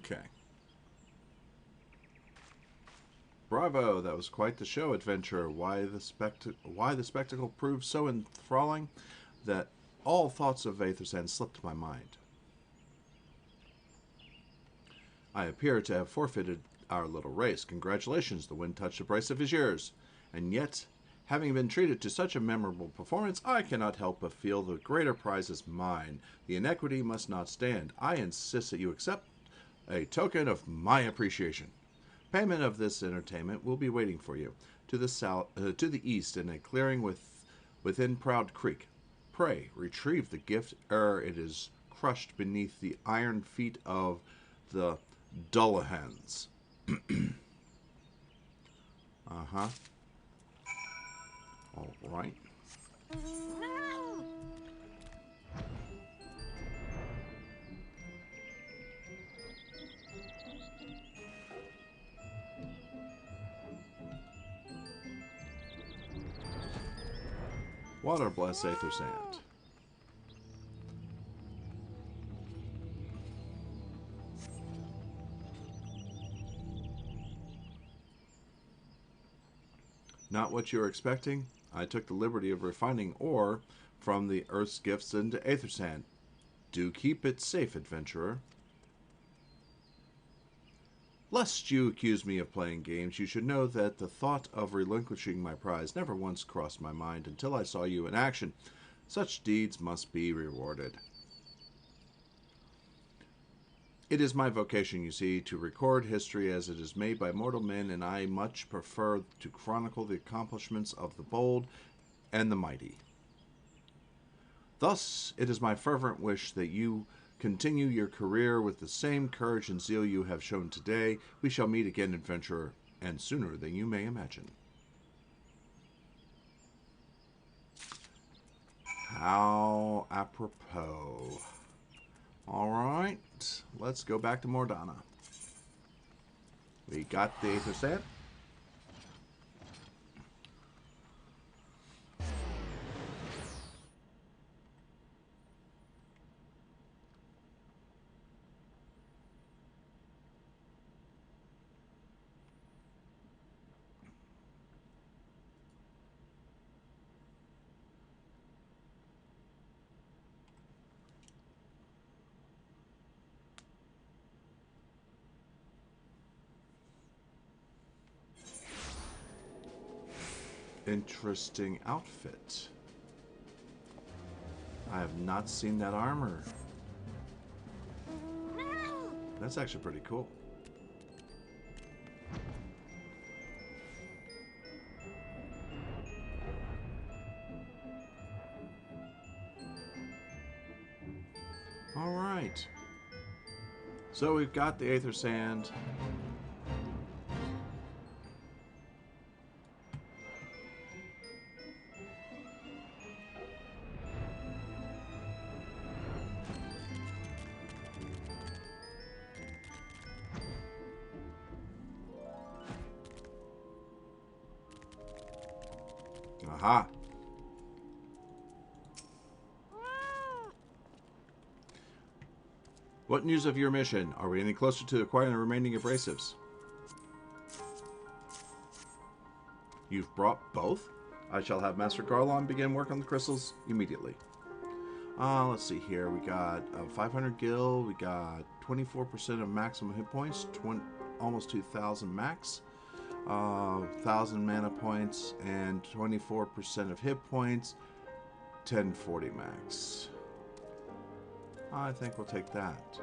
Okay. Bravo, that was quite the show, adventurer. Why the spectacle proved so enthralling that all thoughts of aether sand slipped my mind. I appear to have forfeited our little race. Congratulations, the wind touched the brace of his ears. And yet, having been treated to such a memorable performance, I cannot help but feel the greater prize is mine. The inequity must not stand. I insist that you accept a token of my appreciation. Payment of this entertainment will be waiting for you to the east in a clearing within Proud Creek. Pray retrieve the gift ere it is crushed beneath the iron feet of the Dullahans. Uh-huh. All right. Water bless aether sand. Not what you were expecting. I took the liberty of refining ore from the Earth's gifts into aether sand. Do keep it safe, adventurer. Lest you accuse me of playing games, you should know that the thought of relinquishing my prize never once crossed my mind until I saw you in action. Such deeds must be rewarded. It is my vocation, you see, to record history as it is made by mortal men, and I much prefer to chronicle the accomplishments of the bold and the mighty. Thus, it is my fervent wish that you continue your career with the same courage and zeal you have shown today. We shall meet again, adventurer, and sooner than you may imagine. How apropos. All right, let's go back to Mordana. We got the aether sand. Interesting outfit. I have not seen that armor. That's actually pretty cool. All right. So we've got the aether sand. Aha. What news of your mission? Are we any closer to acquiring the remaining abrasives? You've brought both? I shall have Master Garlon begin work on the crystals immediately. Let's see here. We got 500 gil. We got 24% of maximum hit points. Almost 2,000 max. 1,000 mana points and 24% of hit points. 1040 max. I think we'll take that.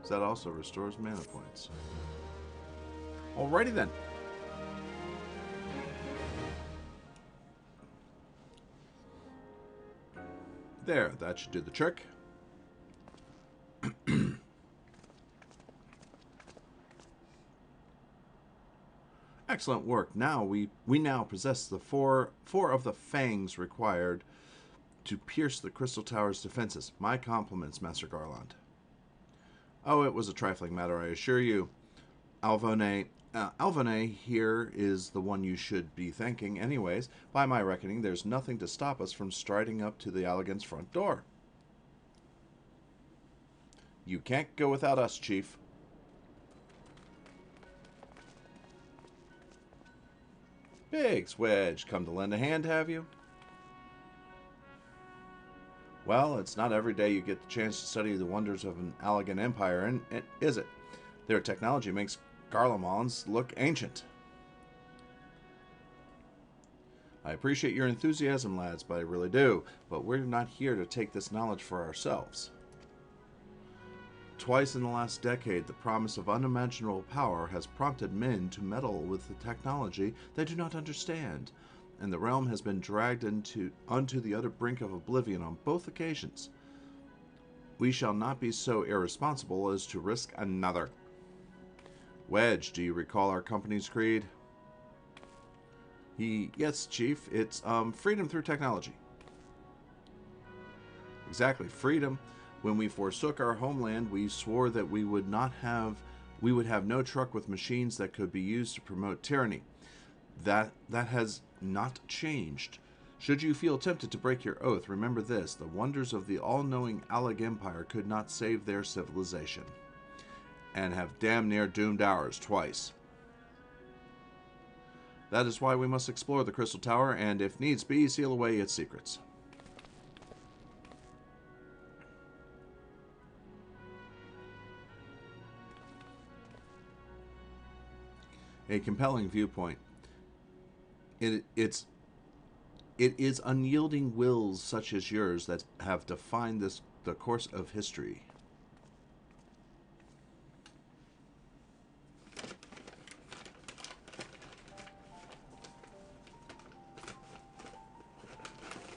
So that also restores mana points. Alrighty then. There, that should do the trick. Excellent work. Now we now possess the four of the fangs required to pierce the Crystal Tower's defenses. My compliments, Master Garland. Oh, it was a trifling matter, I assure you. Alvone here is the one you should be thanking. Anyways, by my reckoning, there's nothing to stop us from striding up to the Allegan's front door. You can't go without us, Chief. Biggs, Wedge, come to lend a hand, have you? Well, it's not every day you get the chance to study the wonders of an Allegan empire, is it? Their technology makes Garlemons look ancient. I appreciate your enthusiasm, lads, but I really do. But we're not here to take this knowledge for ourselves. Twice in the last decade, the promise of unimaginable power has prompted men to meddle with the technology they do not understand, and the realm has been dragged onto the utter brink of oblivion on both occasions. We shall not be so irresponsible as to risk another. Wedge, do you recall our company's creed? Yes, Chief. It's freedom through technology. Exactly, freedom. When we forsook our homeland, we swore that we would have no truck with machines that could be used to promote tyranny. That has not changed. Should you feel tempted to break your oath, remember this: the wonders of the all-knowing Alleg Empire could not save their civilization, and have damn near doomed ours twice. That is why we must explore the Crystal Tower, and if needs be, seal away its secrets. A compelling viewpoint. It is unyielding wills such as yours that have defined the course of history.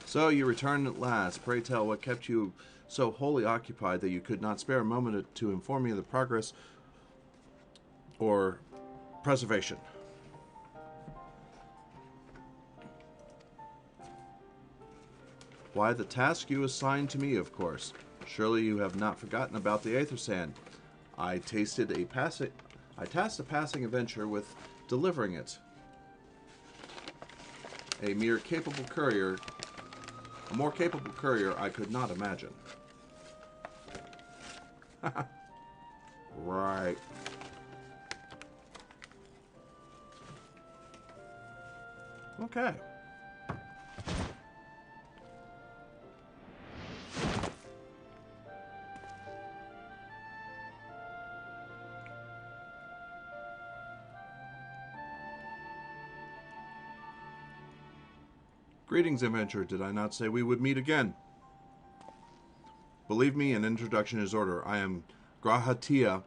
So you returned at last. Pray tell, what kept you so wholly occupied that you could not spare a moment to inform me of the progress or preservation? Why, the task you assigned to me, of course. Surely you have not forgotten about the Aether Sand. I tasked a passing adventure with delivering it. A more capable courier I could not imagine. Right. Okay. Greetings, adventurer. Did I not say we would meet again? Believe me, an introduction is order. I am Grahatia,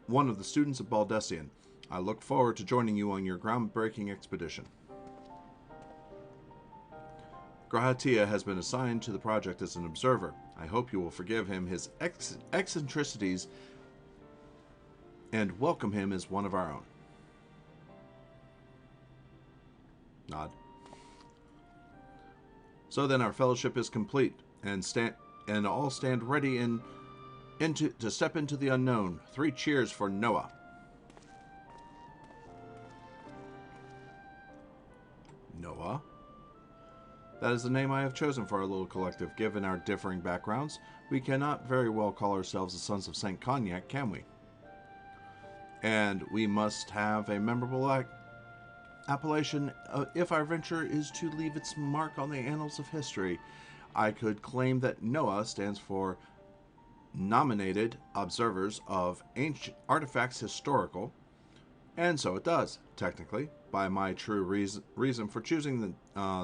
one of the students of Baldessian. I look forward to joining you on your groundbreaking expedition. Grahatia has been assigned to the project as an observer. I hope you will forgive him his eccentricities and welcome him as one of our own. Nod. So then our fellowship is complete, and all stand ready to step into the unknown. 3 cheers for Noah. Noah? That is the name I have chosen for our little collective. Given our differing backgrounds, we cannot very well call ourselves the Sons of Saint Cognac, can we? And we must have a memorable appellation if our venture is to leave its mark on the annals of history. I could claim that Noah stands for Nominated Observers of Ancient Artifacts Historical, and so it does, technically. By my true reason for choosing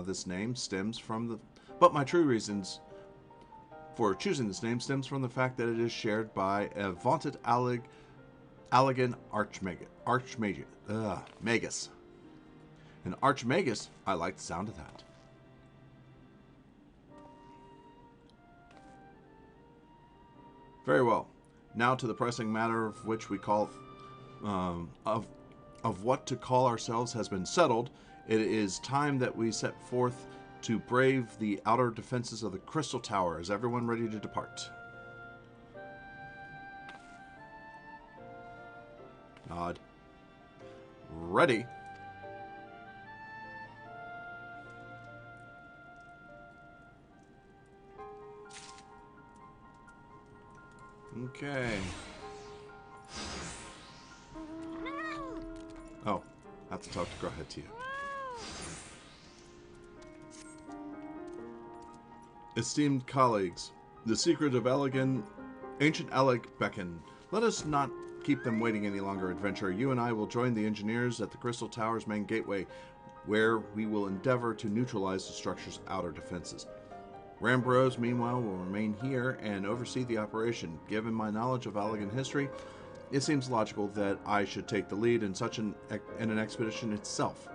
this name stems from the... But my true reasons for choosing this name stems from the fact that it is shared by a vaunted Allegan Magus. An Archmagus? I like the sound of that. Very well. Now to the pressing matter of which we call... of what to call ourselves has been settled. It is time that we set forth to brave the outer defenses of the Crystal Tower. Is everyone ready to depart? Odd. Ready. Okay. Oh, I have to talk to Grawhead to you. Esteemed colleagues, the secret of ancient Alec beckon. Let us not keep them waiting any longer, adventurer. You and I will join the engineers at the Crystal Tower's main gateway, where we will endeavor to neutralize the structure's outer defenses. Rambros, meanwhile, will remain here and oversee the operation. Given my knowledge of Allegan history, it seems logical that I should take the lead in such an expedition itself,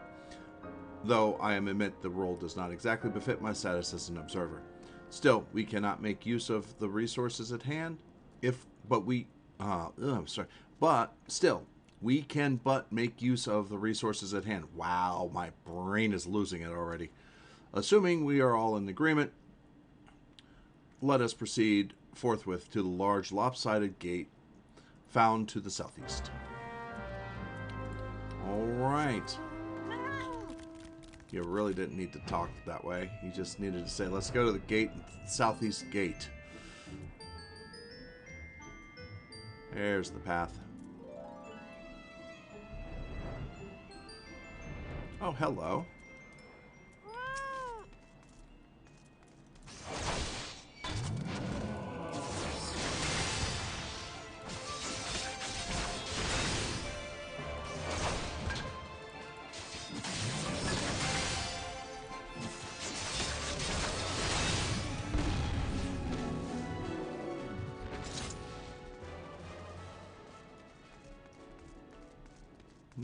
though I admit the role does not exactly befit my status as an observer. Still, we cannot make use of the resources at hand, but still, we can make use of the resources at hand. Wow, my brain is losing it already. Assuming we are all in agreement, let us proceed forthwith to the large lopsided gate found to the southeast. Alright. You really didn't need to talk that way. You just needed to say, let's go to the gate, southeast gate. There's the path. Oh, hello.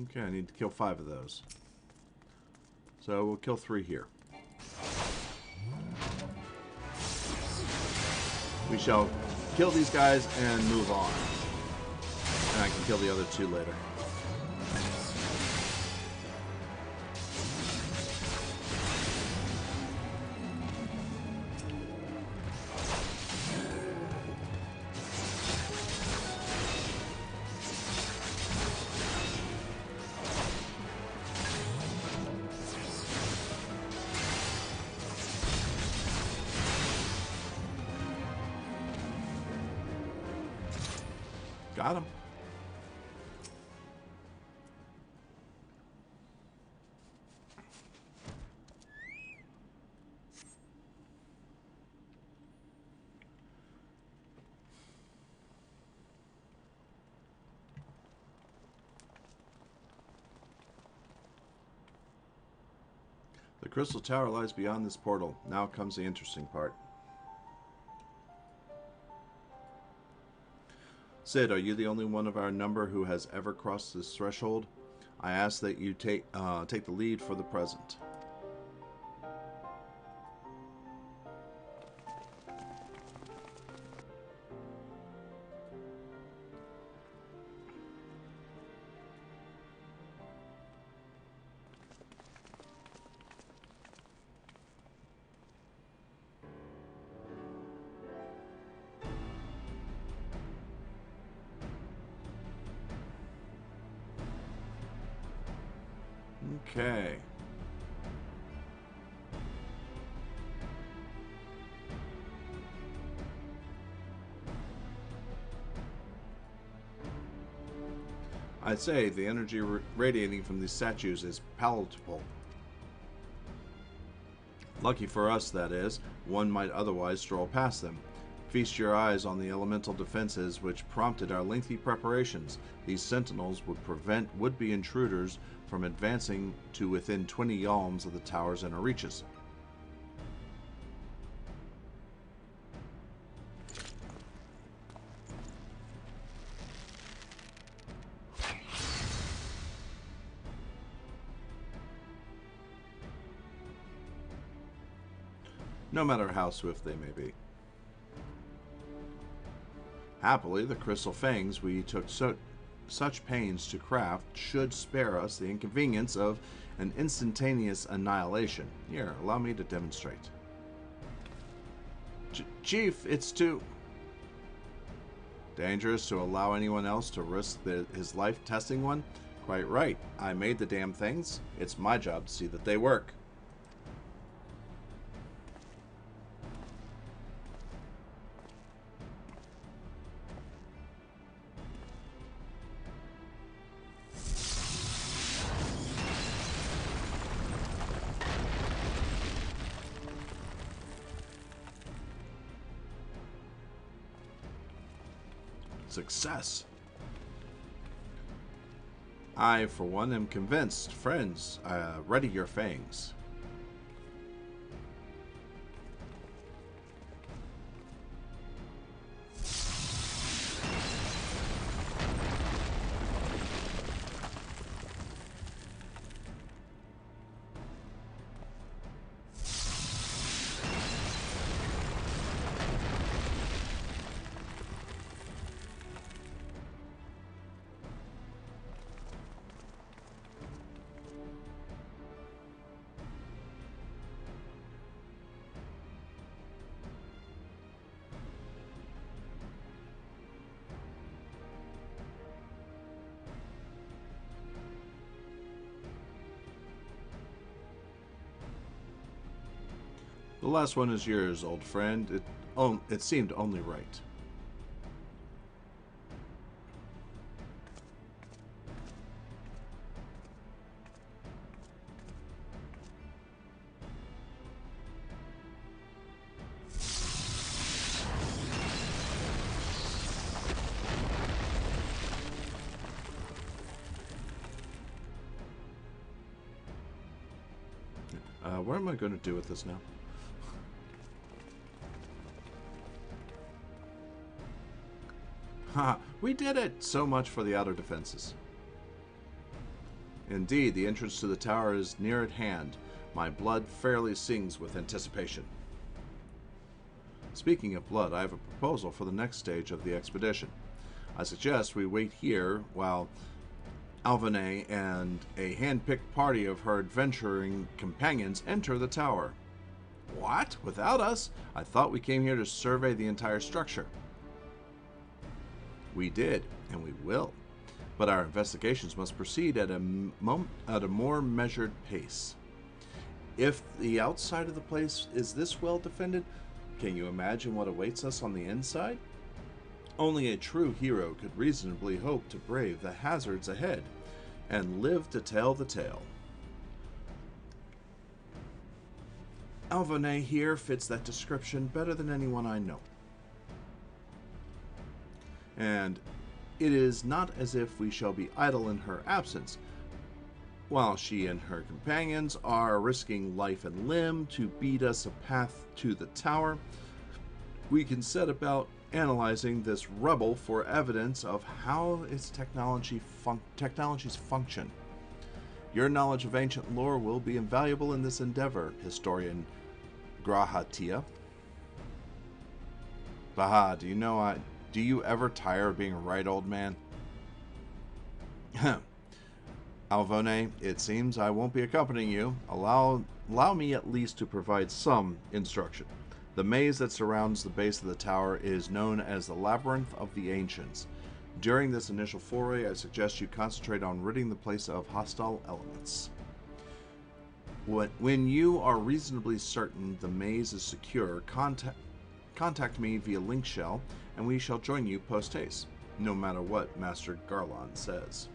Okay, I need to kill 5 of those. So we'll kill 3 here. We shall kill these guys and move on. And I can kill the other 2 later. Got him. The Crystal Tower lies beyond this portal. Now comes the interesting part. Sid, are you the only one of our number who has ever crossed this threshold? I ask that you take the lead for the present. Okay. I'd say the energy radiating from these statues is palatable. Lucky for us, that is. One might otherwise stroll past them. Feast your eyes on the elemental defenses which prompted our lengthy preparations. These sentinels would prevent would-be intruders from advancing to within 20 yalms of the tower's inner reaches. No matter how swift they may be. Happily, the crystal fangs we took such pains to craft should spare us the inconvenience of an instantaneous annihilation. Here, allow me to demonstrate. Chief, it's too... Dangerous to allow anyone else to risk his life testing one? Quite right. I made the damn things. It's my job to see that they work. Success. I, for one, am convinced. Friends, ready your fangs. The last one is yours, old friend. It seemed only right. What am I going to do with this now? Ha! We did it! So much for the outer defenses. Indeed, the entrance to the tower is near at hand. My blood fairly sings with anticipation. Speaking of blood, I have a proposal for the next stage of the expedition. I suggest we wait here while Alvanay and a hand-picked party of her adventuring companions enter the tower. What? Without us? I thought we came here to survey the entire structure. We did, and we will. But our investigations must proceed at a more measured pace. If the outside of the place is this well defended, can you imagine what awaits us on the inside? Only a true hero could reasonably hope to brave the hazards ahead and live to tell the tale. Alvanay here fits that description better than anyone I know. And it is not as if we shall be idle in her absence. While she and her companions are risking life and limb to beat us a path to the tower, we can set about analyzing this rubble for evidence of how its technologies function. Your knowledge of ancient lore will be invaluable in this endeavor, historian Grahatia. Baha, do you ever tire of being right, old man? Alvanay, it seems I won't be accompanying you. Allow me at least to provide some instruction. The maze that surrounds the base of the tower is known as the Labyrinth of the Ancients. During this initial foray, I suggest you concentrate on ridding the place of hostile elements. When you are reasonably certain the maze is secure, contact me via link shell, and we shall join you post-haste, no matter what Master Garland says.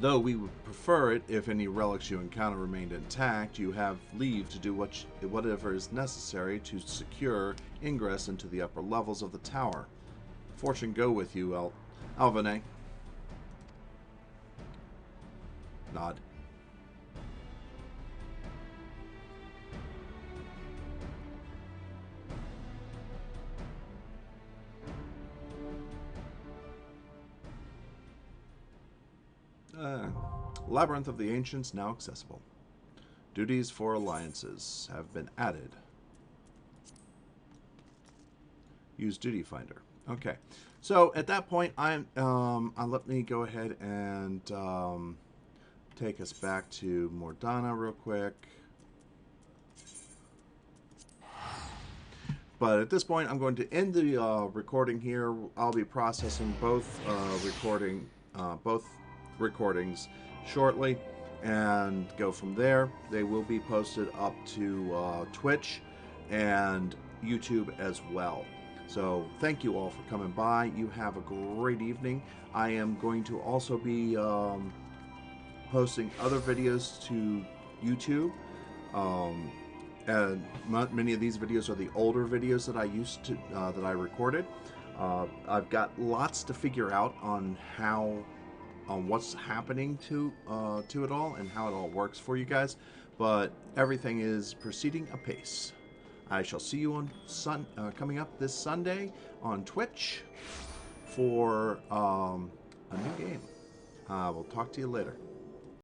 Though we would prefer it if any relics you encounter remained intact, you have leave to do whatever is necessary to secure ingress into the upper levels of the tower. Fortune go with you, Alvanay. Nod. Labyrinth of the Ancients now accessible. Duties for alliances have been added. Use Duty Finder. Okay, so at that point, let me go ahead and take us back to Mordana real quick. But at this point, I'm going to end the recording here. I'll be processing both recordings shortly, and go from there. They will be posted up to Twitch and YouTube as well. So thank you all for coming by. You have a great evening. I am going to also be posting other videos to YouTube. And many of these videos are the older videos that I recorded. I've got lots to figure out on what's happening to it all and how it all works for you guys, but everything is proceeding apace. I shall see you on coming up this Sunday on Twitch for a new game. We'll talk to you later.